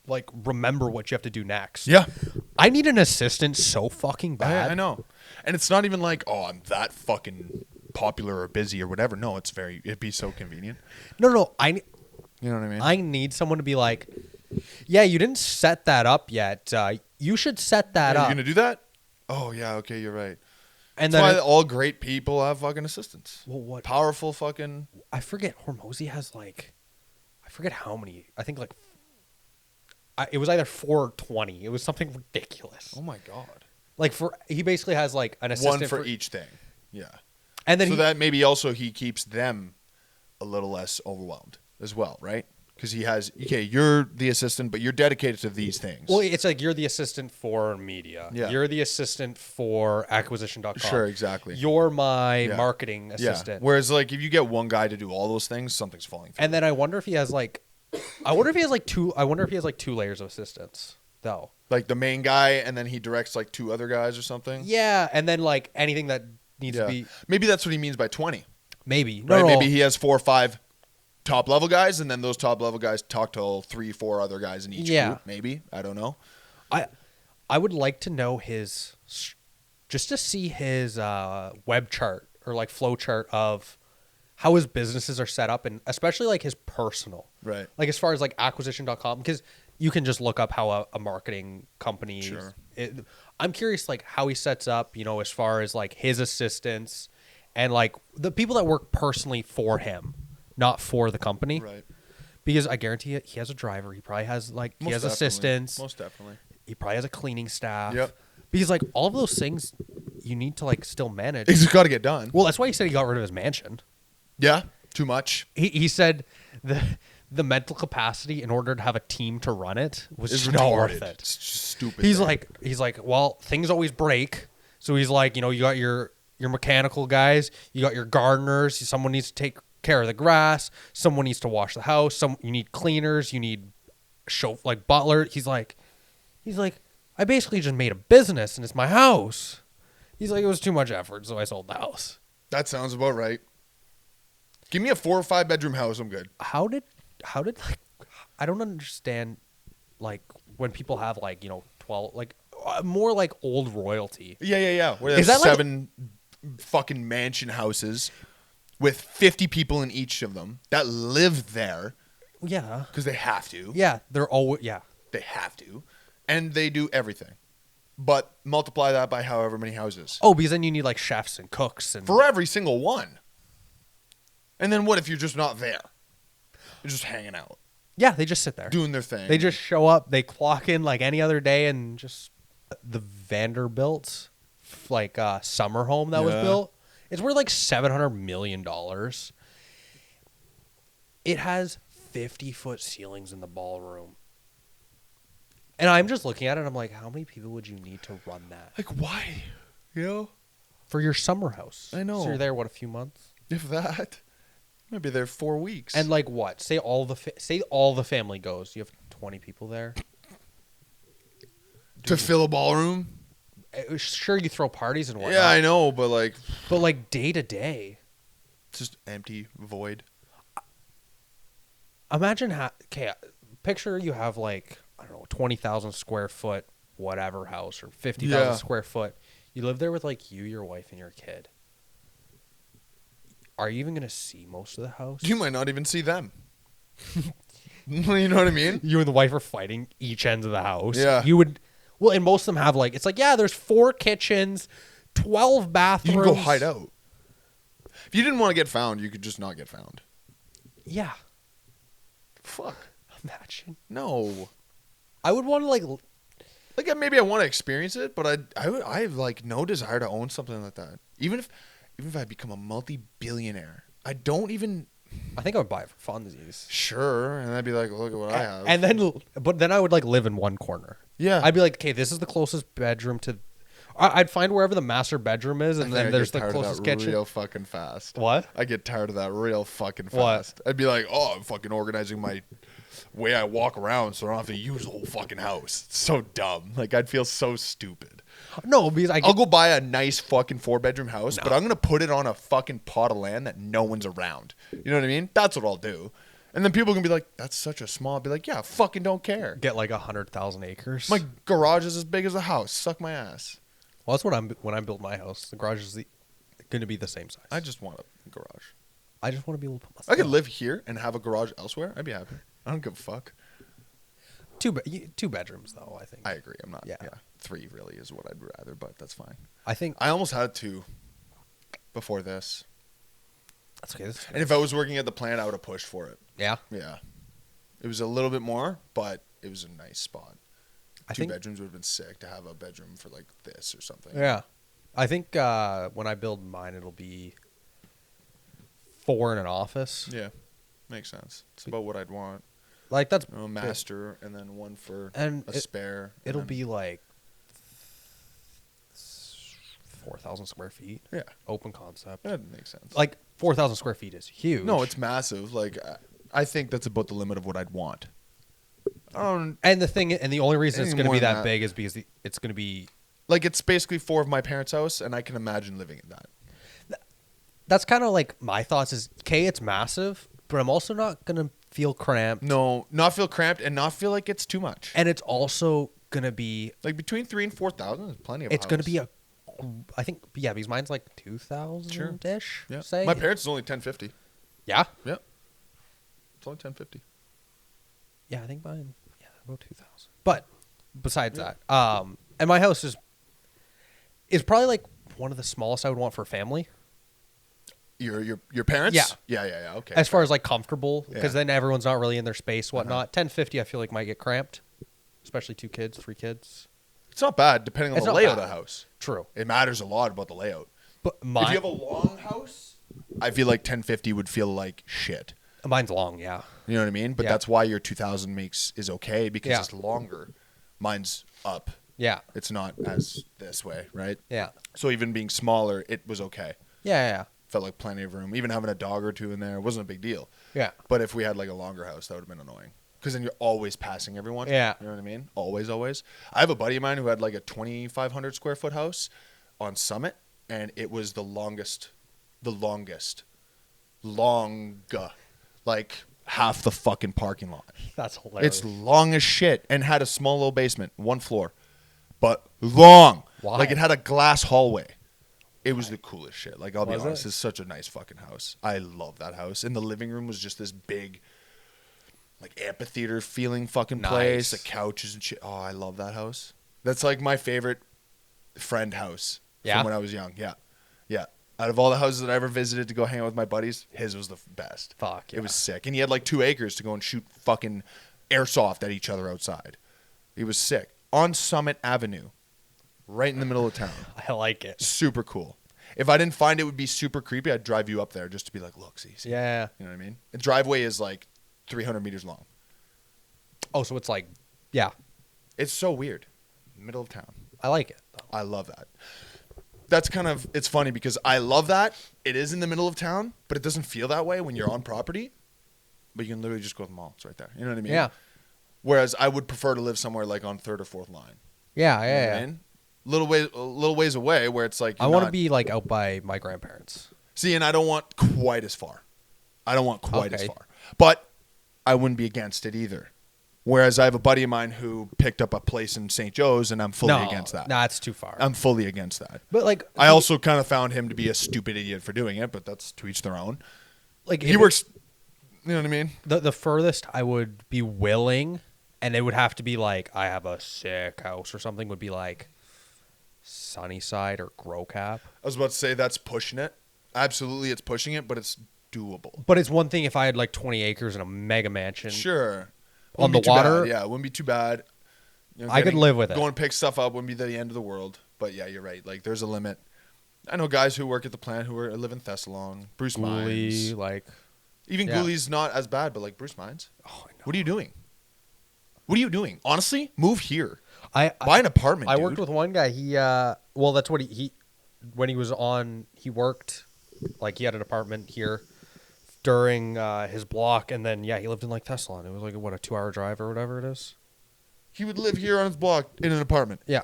like, remember what you have to do next. Yeah. I need an assistant so fucking bad. I know. And it's not even like, oh, I'm that fucking popular or busy or whatever. No, it'd be so convenient. No, You know what I mean? I need someone to be like, yeah, you didn't set that up yet. You should set that up. You're gonna do that? Oh yeah, okay, you're right. And That's then why all great people have fucking assistants. Well, what? Powerful fucking. I forget. Hormozy has like, I forget how many. I think like, it was either 4 or 20. It was something ridiculous. Oh my god. Like he basically has like an assistant One for each thing. Yeah. And then that maybe also he keeps them a little less overwhelmed as well, right? Because he has, okay, you're the assistant, but you're dedicated to these things. Well, it's like you're the assistant for media. Yeah. You're the assistant for acquisition.com. Sure, exactly. You're my marketing assistant. Yeah. Whereas, like, if you get one guy to do all those things, something's falling through. And then I wonder if he has like, two layers of assistants, though. Like the main guy, and then he directs like 2 other guys or something. Yeah, and then like anything that needs to be. Maybe that's what he means by 20. Maybe. Right? No. Maybe he has 4 or 5 top level guys, and then those top level guys talk to 3, 4 other guys in each group. Maybe. I don't know. I would like to know just to see his web chart or like flow chart of how his businesses are set up, and especially like his personal. Right. Like as far as like acquisition.com, because you can just look up how a marketing company. Sure. I'm curious like how he sets up, as far as like his assistants and like the people that work personally for him, not for the company. Right. Because I guarantee you, he has a driver. He probably has like he has assistants. Most definitely. He probably has a cleaning staff. Yep. Because like all of those things you need to like still manage. It's got to get done. Well, that's why he said he got rid of his mansion. Yeah. Too much. He said the mental capacity in order to have a team to run it was It's just not worth retarded. it. It's just stupid. He's like, well, things always break. So he's like, you got your mechanical guys, you got your gardeners, someone needs to take care of the grass, someone needs to wash the house, you need cleaners, you need butler. He's like, I basically just made a business and it's my house. He's like, it was too much effort, so I sold the house. That sounds about right. Give me a 4 or 5 bedroom house, I'm good. How did like, I don't understand like when people have like 12 like more like old royalty. Yeah. Where there's 7 fucking mansion houses with 50 people in each of them that live there. Yeah. Because they have to. Yeah, they're always They have to, and they do everything. But multiply that by however many houses. Oh, because then you need like chefs and cooks and for every single one. And then what if you're just not there? You're just hanging out. Yeah, they just sit there. Doing their thing. They just show up, they clock in like any other day, and just the Vanderbilt summer home that was built. It's worth like $700 million. It has 50-foot ceilings in the ballroom. And I'm just looking at it, and I'm like, how many people would you need to run that? Like, why? For your summer house. I know. So you're there, a few months? If that. Maybe there 4 weeks. And like what? Say all the family goes. You have 20 people there. To fill a ballroom? Sure, you throw parties and whatnot. Yeah, I know, but like day to day, just empty, void. Imagine picture you have like, I don't know, 20,000 square foot whatever house or 50,000 square foot. You live there with like you, your wife, and your kid. Are you even going to see most of the house? You might not even see them. You know what I mean? You and the wife are fighting each ends of the house. Yeah. You would, well, and most of them have like, it's like, there's 4 kitchens, 12 bathrooms. You can go hide out. If you didn't want to get found, you could just not get found. Yeah. Fuck. Imagine. No. I would want to like maybe I want to experience it, but I have like no desire to own something like that. Even if I become a multi-billionaire, I think I would buy it for funsies. Sure, and I'd be like, look at what I have. And then I would like live in one corner. Yeah. I'd be like, okay, this is the closest bedroom to. I'd find wherever the master bedroom is, and then there's the closest kitchen. Real fucking fast. What? I get tired of that real fucking fast. I'd be like, I'm fucking organizing my way I walk around so I don't have to use the whole fucking house. It's so dumb. Like I'd feel so stupid. No, because I'll go buy a nice fucking 4-bedroom house, but I'm gonna put it on a fucking plot of land that no one's around. You know what I mean? That's what I'll do. And then people can be like, that's such a small. I'll be like, yeah, fucking don't care. Get like 100,000 acres. My garage is as big as a house. Suck my ass. Well, that's when I build my house. The garage is going to be the same size. I just want a garage. I just want to be able to put my stuff. I could live here and have a garage elsewhere. I'd be happy. I don't give a fuck. Two bedrooms, though, I think. I agree. I'm not. Yeah. 3 really is what I'd rather, but that's fine. I almost had 2 before this. That's okay. And if I was working at the plant, I would have pushed for it. Yeah? Yeah. It was a little bit more, but it was a nice spot. 2 bedrooms would have been sick to have a bedroom for like this or something. Yeah. I think when I build mine, it'll be 4 in an office. Yeah. Makes sense. It's about what I'd want. Like that's a master and then one for spare. It'll be like 4,000 square feet. Yeah. Open concept. That makes sense. Like 4,000 square feet is huge. No, it's massive. Like I think that's about the limit of what I'd want. And the only reason it's going to be that big is because it's going to be like it's basically 4 of my parents' house, and I can imagine living in that. That's kind of like my thoughts. Is it's massive, but I'm also not going to feel cramped. No, not feel cramped and not feel like it's too much. And it's also going to be like between 3,000 and 4,000 is plenty of. It's going to be because mine's like 2,000 ish. Yeah. Say my parents is only 1,050. Yeah. Yeah. It's only 1,050. Yeah, I think mine. Yeah, about 2,000. But besides that, and my house is probably like one of the smallest I would want for a family. Your parents? Yeah. Yeah. Okay. As far as like comfortable, because then everyone's not really in their space, whatnot. 1,050, I feel like might get cramped, especially 2 kids, 3 kids. It's not bad depending on the layout of the house. True. It matters a lot about the layout. But if you have a long house, I feel like 1,050 would feel like shit. Mine's long, yeah. You know what I mean? But that's why your 2,000 is okay because it's longer. Mine's up. Yeah. It's not as this way, right? Yeah. So even being smaller, it was okay. Yeah. Felt like plenty of room. Even having a dog or 2 in there wasn't a big deal. Yeah. But if we had like a longer house, that would have been annoying. Because then you're always passing everyone. Yeah. You know what I mean? Always. I have a buddy of mine who had like a 2,500 square foot house on Summit, and it was the longest, like half the fucking parking lot. That's hilarious. It's long as shit and had a small little basement, 1 floor, but long. Why? Like it had a glass hallway. It was the coolest shit. Like I'll be honest, it's such a nice fucking house. I love that house. And the living room was just this big, like amphitheater feeling fucking place. The couches and shit. Oh, I love that house. That's like my favorite friend house from when I was young. Yeah. Out of all the houses that I ever visited to go hang out with my buddies, his was the best. Fuck yeah. It was sick. And he had like 2 acres to go and shoot fucking airsoft at each other outside. He was sick. On Summit Avenue. Right in the middle of town. I like it. Super cool. If I didn't find it would be super creepy, I'd drive you up there just to be like, look, see. Yeah. You know what I mean? The driveway is like 300 meters long. Oh, so it's like, yeah. It's so weird. Middle of town. I like it, though. I love that. That's it's funny because I love that. It is in the middle of town, but it doesn't feel that way when you're on property. But you can literally just go to the mall. It's right there. You know what I mean? Yeah. Whereas I would prefer to live somewhere like on 3rd or 4th line. Yeah. You know what I mean? Little ways away where it's like I want to be like out by my grandparents. See, and I don't want quite as far. But I wouldn't be against it either. Whereas I have a buddy of mine who picked up a place in St. Joe's, and I'm fully against that. Nah, it's too far. I'm fully against that. But like, I also kind of found him to be a stupid idiot for doing it, but that's to each their own. Like he works, you know what I mean? The furthest I would be willing, and it would have to be like I have a sick house or something, would be like Sunnyside or Grow Cap. I was about to say that's pushing it. Absolutely, it's pushing it, but it's doable. But it's one thing if I had like 20 acres and a mega mansion. Sure. On the water. Yeah, it wouldn't be too bad. You know, I could live with it. Going to pick stuff up wouldn't be the end of the world. But yeah, you're right. Like there's a limit. I know guys who work at the plant who live in Thessalon. Bruce Mines. Gooley's not as bad, but like Bruce Mines. Oh, I know. What are you doing? Honestly, move here. Buy an apartment. I worked with one guy. He that's what he when he was on. He worked like he had an apartment here during his block, and then he lived in like Thessalon. It was like a 2-hour drive or whatever it is. He would live here on his block in an apartment. Yeah,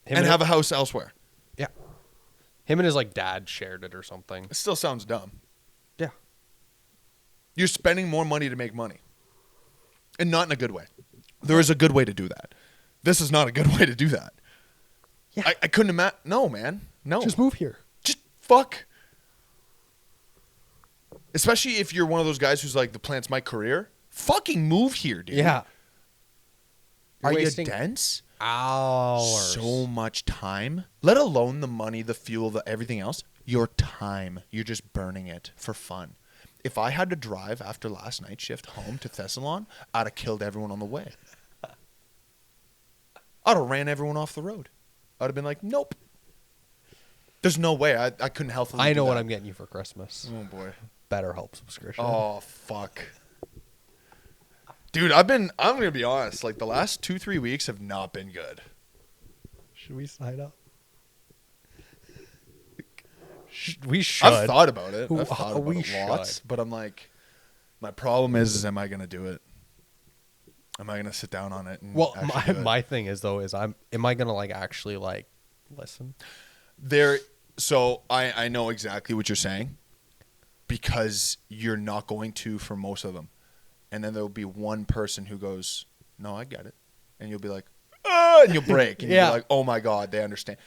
and have a house elsewhere. Yeah, him and his like dad shared it or something. It still sounds dumb. Yeah, you're spending more money to make money, and not in a good way. There is a good way to do that. This is not a good way to do that. Yeah, I couldn't imagine. No, man. No, just move here. Just fuck? Especially if you're one of those guys who's like, the plant's my career. Fucking move here, dude. Yeah. Are you dense? Hours. So much time. Let alone the money, the fuel, the everything else. Your time. You're just burning it for fun. If I had to drive after last night's shift home to Thessalon, I'd have killed everyone on the way. I'd have ran everyone off the road. I'd have been like, nope. There's no way. I couldn't healthily I know do what that. I'm getting you for Christmas. Oh, boy. BetterHelp subscription. Oh, fuck. Dude, I'm going to be honest. Like, the last 2-3 weeks have not been good. Should we sign up? We should. I've thought about it. I've thought about we it lots. But I'm like, my problem is am I going to do it? Am I going to sit down on it? And my thing is, though, am I going to, like, actually, like, listen? So I know exactly what you're saying because you're not going to for most of them. And then there'll be one person who goes, no, I get it. And you'll be like, and you'll break. And you'll be like, oh, my God, they understand.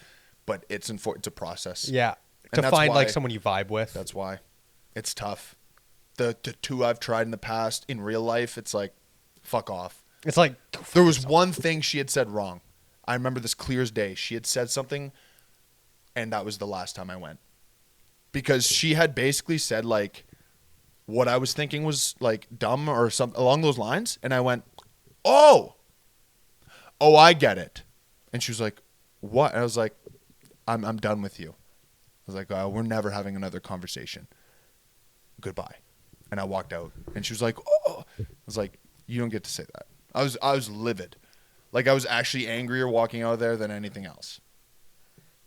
But it's a process. Yeah. And to find, like, someone you vibe with. That's why. It's tough. The two I've tried in the past, in real life, it's like, fuck off. It's like. There was one thing she had said wrong. I remember this clear as day. She had said something, and that was the last time I went. Because she had basically said, like, what I was thinking was like dumb or something along those lines. And I went, oh, I get it. And she was like, what? And I was like, I'm done with you. I was like, we're never having another conversation. Goodbye. And I walked out and she was like, oh, I was like, you don't get to say that. I was livid. Like I was actually angrier walking out of there than anything else.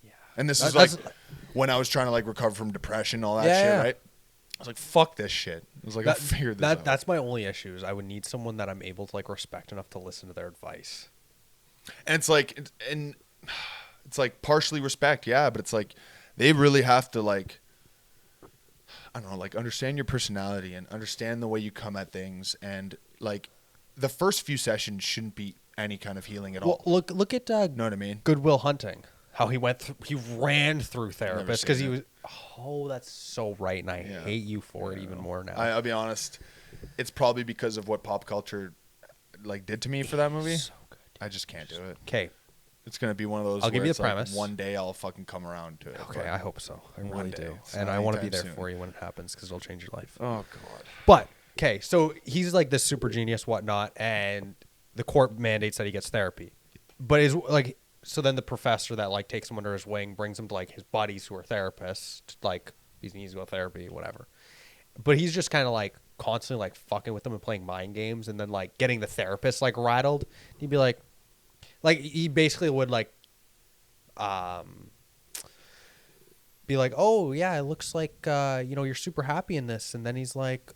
Yeah. And this is like when I was trying to like recover from depression, all that shit, right? I was like, fuck this shit. I was like, I'll figure this out. That's my only issue is I would need someone that I'm able to like respect enough to listen to their advice. And it's like partially respect, yeah, but it's like they really have to like, I don't know, like understand your personality and understand the way you come at things. And like the first few sessions shouldn't be any kind of healing at all. Look at know what I mean? Good Will Hunting. How he ran through therapists because he was. Oh, that's so right, and I hate you for it even more now. I'll be honest, it's probably because of what pop culture like did to me for that movie. So good. I just can't do it. Okay, it's gonna be one of those. I'll give you the like premise. One day I'll fucking come around to it. Okay, I hope so. I really do, and I want to be there for you when it happens because it'll change your life. Oh God. But okay, so he's like this super genius, whatnot, and the court mandates that he gets therapy, but is like. So then the professor that like takes him under his wing brings him to like his buddies who are therapists, like he needs to go to therapy, whatever. But he's just kind of like constantly like fucking with them and playing mind games, and then like getting the therapist like rattled. He'd be like he basically would like, be like, oh yeah, it looks like you're super happy in this, and then he's like,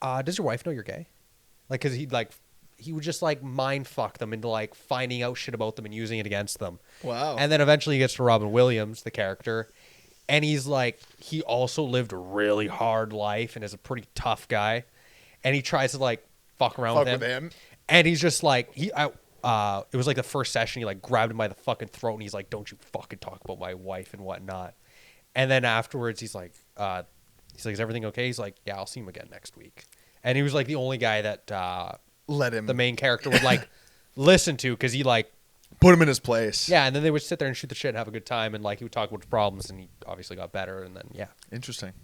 does your wife know you're gay? Like, cause he would just like mind fuck them into like finding out shit about them and using it against them. Wow. And then eventually he gets to Robin Williams, the character, and he's like, he also lived a really hard life and is a pretty tough guy, and he tries to like fuck around with him. And he's just like it was like the first session he like grabbed him by the fucking throat and he's like, don't you fucking talk about my wife and whatnot. And then afterwards he's like, is everything okay? He's like, yeah, I'll see him again next week. And he was like the only guy that let him, the main character would like listen to, because he like put him in his place. Yeah, and then they would sit there and shoot the shit and have a good time, and like he would talk about his problems, and he obviously got better, and then Interesting.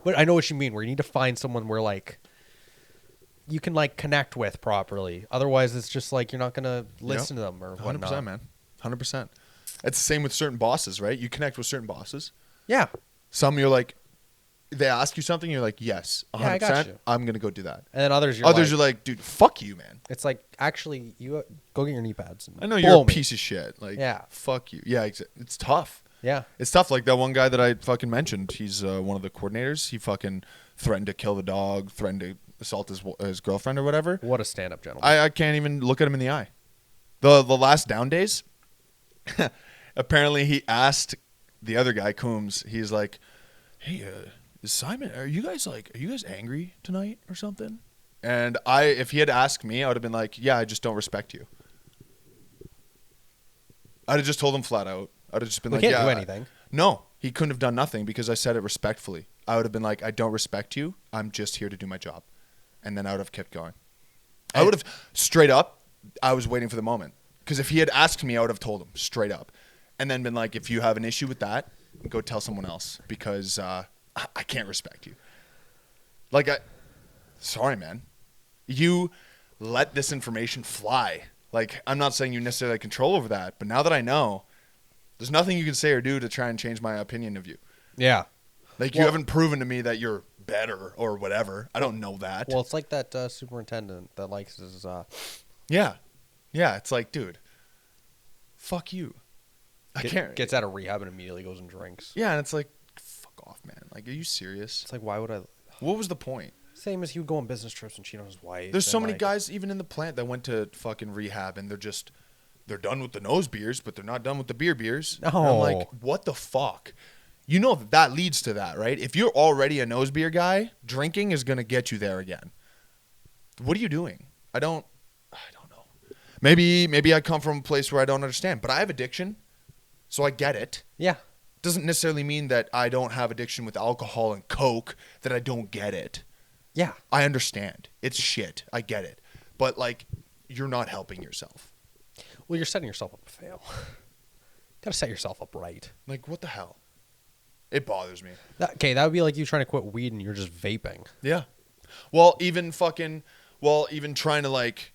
But I know what you mean, where you need to find someone where like you can like connect with properly. Otherwise, it's just like you're not gonna listen to them or whatnot. 100%, man. 100%. It's the same with certain bosses, right? You connect with certain bosses. Yeah. Some you're like, they ask you something, you're like, yes, 100%. I got you. I'm gonna go do that. And then others, you're like, dude, fuck you, man. It's like, actually, you go get your knee pads. And I know you're a piece of shit. Like, fuck you. Yeah, it's tough. Yeah, it's tough. Like that one guy that I fucking mentioned. He's one of the coordinators. He fucking threatened to kill the dog, threatened to assault his girlfriend or whatever. What a stand-up gentleman. I can't even look at him in the eye. The last down days, apparently he asked the other guy, Coombs, he's like, hey, Simon, are you guys angry tonight or something? And if he had asked me, I would have been like, yeah, I just don't respect you. I'd have just told him flat out. I'd have just been we like, can't yeah, do anything. No, He couldn't have done nothing because I said it respectfully. I would have been like, I don't respect you. I'm just here to do my job. And then I would have kept going. I would have straight up, I was waiting for the moment. Because if he had asked me, I would have told him straight up. And then been like, if you have an issue with that, go tell someone else because I can't respect you. Like, sorry, man. You let this information fly. Like, I'm not saying you necessarily have control over that, but now that I know, there's nothing you can say or do to try and change my opinion of you. Yeah. Like, you haven't proven to me that you're better or whatever. I don't know that. Well, it's like that superintendent that likes his... Yeah. Yeah, it's like, dude, fuck you. I can't. Gets out of rehab and immediately goes and drinks. Yeah, and it's like, fuck off, man. Like, are you serious? It's like, why would I... What was the point? Same as he would go on business trips and cheat on his wife. There's so many guys, even in the plant, that went to fucking rehab, and they're done with the nose beers, but they're not done with the beers. No. And I'm like, what the fuck? You know that leads to that, right? If you're already a nose beer guy, drinking is going to get you there again. What are you doing? I don't know. Maybe I come from a place where I don't understand, but I have addiction, so I get it. Yeah. Doesn't necessarily mean that I don't have addiction with alcohol and Coke, that I don't get it. Yeah. I understand. It's shit. I get it. But, like, you're not helping yourself. Well, you're setting yourself up to fail. Got to set yourself up right. Like, what the hell? It bothers me. That would be like you trying to quit weed and you're just vaping. Yeah. Well, even trying to, like,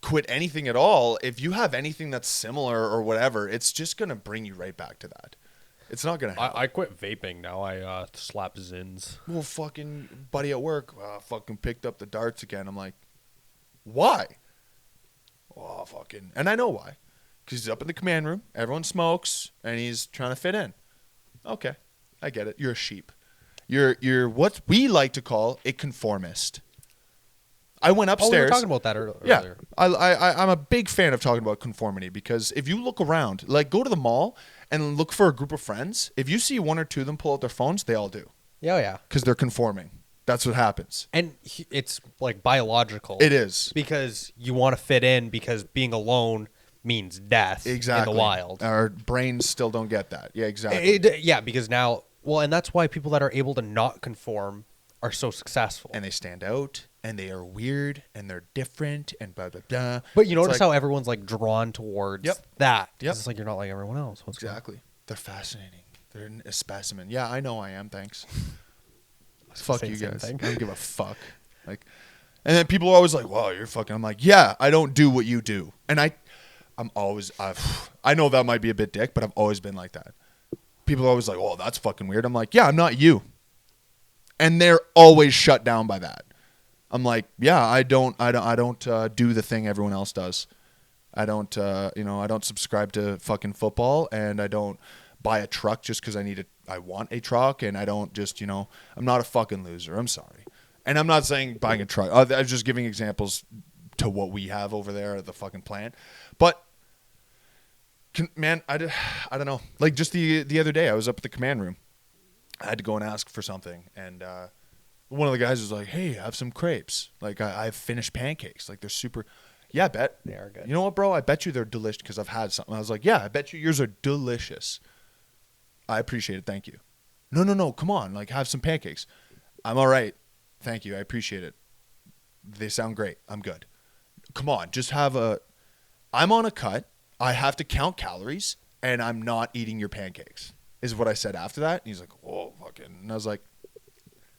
quit anything at all, if you have anything that's similar or whatever, it's just going to bring you right back to that. It's not going to happen. I quit vaping now. I slap Zins. Well, fucking buddy at work fucking picked up the darts again. I'm like, why? Oh, fucking. And I know why. Because he's up in the command room. Everyone smokes. And he's trying to fit in. Okay. I get it. You're a sheep. You're what we like to call a conformist. I went upstairs. Oh, we were talking about that earlier. Yeah, I'm a big fan of talking about conformity because if you look around, like go to the mall and look for a group of friends, if you see one or two of them pull out their phones, they all do. Yeah. Because they're conforming. That's what happens. And it's like biological. It is. Because you want to fit in because being alone means death in the wild. Our brains still don't get that. Yeah, exactly. Because now, well, and that's why people that are able to not conform are so successful. And they stand out. And they are weird, and they're different, and blah, blah, blah. But you notice how everyone's, like, drawn towards that. Yep. It's like you're not like everyone else. Exactly. They're fascinating. They're a specimen. Yeah, I know I am, thanks. Fuck you guys. I don't give a fuck. Like, and then people are always like, well, you're fucking. I'm like, yeah, I don't do what you do. And I'm always, I know that might be a bit dick, but I've always been like that. People are always like, oh, that's fucking weird. I'm like, yeah, I'm not you. And they're always shut down by that. I'm like, yeah, I don't do the thing everyone else does. I don't subscribe to fucking football, and I don't buy a truck just because I want a truck, and I don't just, I'm not a fucking loser. I'm sorry. And I'm not saying buying a truck. I was just giving examples to what we have over there at the fucking plant. But, man, I don't know. Like, just the other day, I was up at the command room. I had to go and ask for something, and one of the guys was like, hey, have some crepes. Like, I have finished pancakes. Like, they're super. Yeah, I bet. They are good. You know what, bro? I bet you they're delicious because I've had something. I was like, yeah, I bet you yours are delicious. I appreciate it. Thank you. No. Come on. Like, have some pancakes. I'm all right. Thank you. I appreciate it. They sound great. I'm good. Come on. Just have I'm on a cut. I have to count calories, and I'm not eating your pancakes, is what I said after that. And he's like, oh, fucking. And I was like,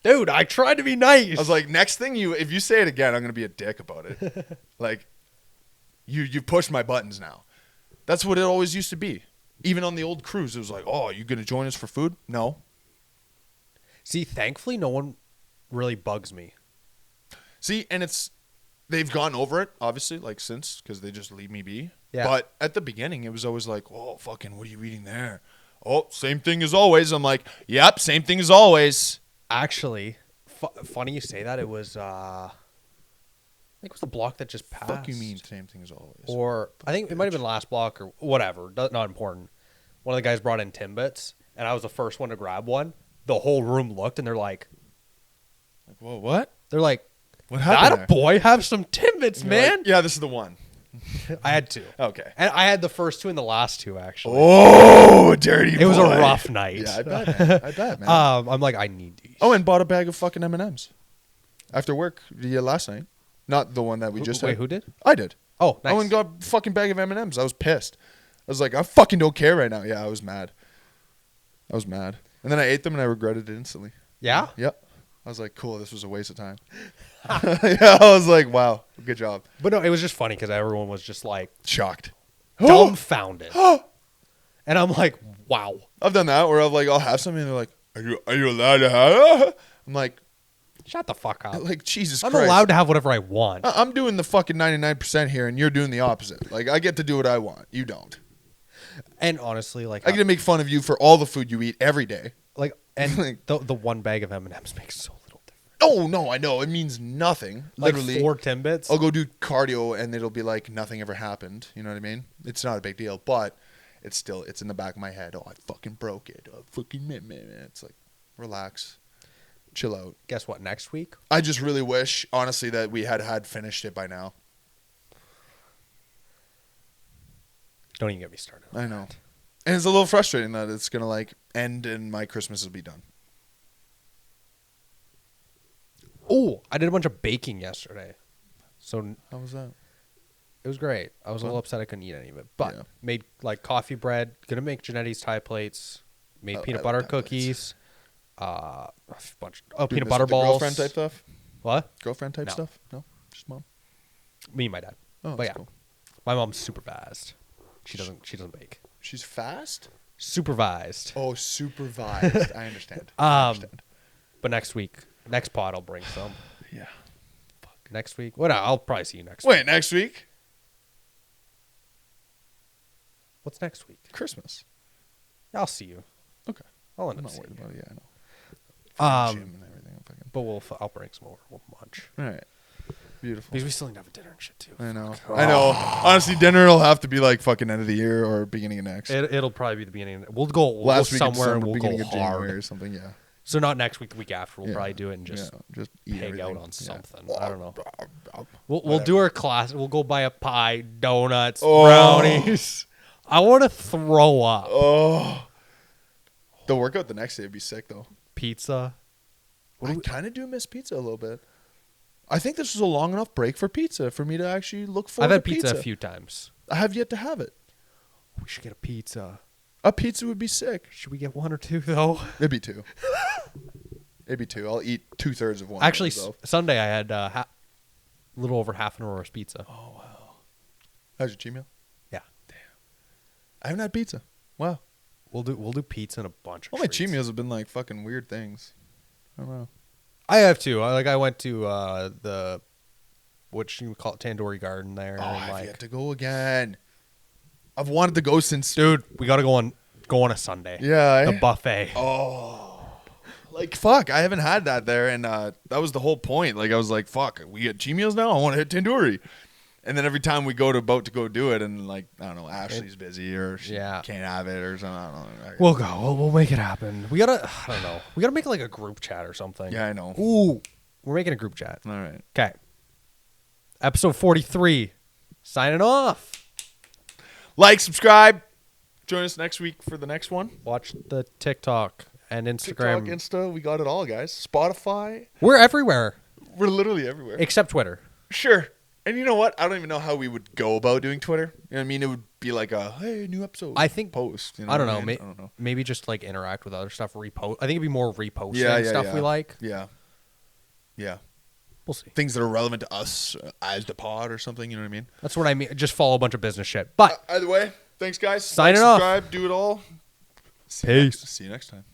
dude, I tried to be nice. I was like, next thing if you say it again, I'm going to be a dick about it. Like, you pushed my buttons now. That's what it always used to be. Even on the old cruise, it was like, oh, you going to join us for food? No. See, thankfully, no one really bugs me. See, and they've gone over it, obviously, like since, because they just leave me be. Yeah. But at the beginning, it was always like, oh, fucking, what are you eating there? Oh, same thing as always. I'm like, yep, same thing as always. Actually, funny you say that. It was, I think it was the block that just passed. Fuck you mean same thing as always? Or I think it might have been last block or whatever. Not important. One of the guys brought in Timbits, and I was the first one to grab one. The whole room looked, and they're like, whoa, what? They're like, what happened? that a boy have some Timbits, man. Like, yeah, this is the one. I had 2. Okay. And I had the first 2 and the last 2, actually. Oh, dirty boy. It was a rough night. Yeah, I bet, man. I bet, man. I'm like, I need these. Oh, and bought a bag of fucking M&Ms. After work last night. Not the one that we just had. Wait, who did? I did. Oh, nice. I went and got a fucking bag of M&Ms. I was pissed. I was like, I fucking don't care right now. Yeah, I was mad. And then I ate them and I regretted it instantly. Yeah? Yep. I was like, cool, this was a waste of time. Yeah, I was like, wow, good job. But no, it was just funny because everyone was just like Shocked. dumbfounded. And I'm like, wow. I've done that where I'll have something and they're like, are you allowed to have it? I'm like, shut the fuck up. like, Jesus I'm Christ. allowed to have whatever I want. I'm doing the fucking 99% here and you're doing the opposite. Like, I get to do what I want. You don't. And honestly, like, I get to make fun of you for all the food you eat every day. Like, and the one bag of M&Ms makes so little difference. Oh, no, I know. It means nothing. Literally. Like 4 Timbits. I'll go do cardio and it'll be like nothing ever happened. You know what I mean? It's not a big deal, but it's in the back of my head. Oh, I fucking broke it. Oh, fucking man. It's like, relax. Chill out. Guess what? Next week? I just really wish, honestly, that we had finished it by now. Don't even get me started. I know. And it's a little frustrating that it's going to like end and my Christmas will be done. Oh, I did a bunch of baking yesterday. So How was that? it was great. I was a little upset I couldn't eat any of it. But made like coffee bread. Gonna make Janetti's Thai plates. Made peanut butter cookies. A bunch peanut butter balls. Girlfriend type stuff? What? Girlfriend type No. stuff? No? Just mom? Me and my dad. Oh, but that's yeah. cool. My mom's supervised. She doesn't bake. She's fast? Supervised. Oh, supervised. I understand. But next pod I'll bring some. Yeah. Next week. What? I'll probably see you next Wait, week. next week? What's next week? Christmas. I'll see you. Okay. I'll end I'm up not seeing worried you. about it. Yeah, I know. Um, Gym and everything. But I'll bring some more. We'll munch. All right. Beautiful. Because we still need to have a dinner and shit too. I know. I know. Honestly, dinner will have to be like fucking end of the year or beginning of next. It'll probably be the beginning. We'll go Last week somewhere and we'll beginning go of January hard. or something. Yeah. So not next week, the week after. We'll Yeah. probably do it and just eat hang everything. out on Yeah. something. I don't know. We'll Whatever. do our class. We'll go buy a pie, donuts, Oh. brownies. I want to throw up. Oh. The workout the next day would be sick though. Pizza. I kind of do miss pizza a little bit. I think this was a long enough break for pizza for me to actually look forward I've had to pizza a few times. I have yet to have it. We should get a pizza. A pizza would be sick. Should we get 1 or 2 though? It'd be 2. It'd be 2. I'll eat 2/3 of one. Actually, myself. Sunday I had a little over half an Aurora's pizza. Oh wow. How's your cheat meal? Yeah. I haven't had pizza. Wow. We'll do pizza and a bunch of All my treats. cheat meals have been like fucking weird things. I don't know. I have too. I went to the what you call it, Tandoori Garden there. Oh, and I've yet to go again. I've wanted to go since. Dude, we got to go on a Sunday. Yeah. The buffet. Oh. Like, fuck. I haven't had that there. And that was the whole point. Like, I was like, fuck. We get cheat meals now? I want to hit Tandoori. And then every time we go to go do it, and like, I don't know, Ashley's busy or she can't have it or something. I don't know. We'll go. We'll make it happen. I don't know. We got to make like a group chat or something. Yeah, I know. Ooh. We're making a group chat. All right. Okay. Episode 43. Signing off. Like, subscribe. Join us next week for the next one. Watch the TikTok and Instagram. TikTok, Insta, we got it all, guys. Spotify. We're everywhere. We're literally everywhere. Except Twitter. Sure. And you know what? I don't even know how we would go about doing Twitter. You know what I mean? It would be like a, hey, new episode. I think post. You know I don't know. I don't know. Maybe just like interact with other stuff. Repost. I think it'd be more reposting stuff we like. Yeah. Yeah. We'll see. Things that are relevant to us as the pod or something. You know what I mean? That's what I mean. Just follow a bunch of business shit. But Either way, thanks, guys. Signing off. Subscribe. Do it all. Peace. See you next time.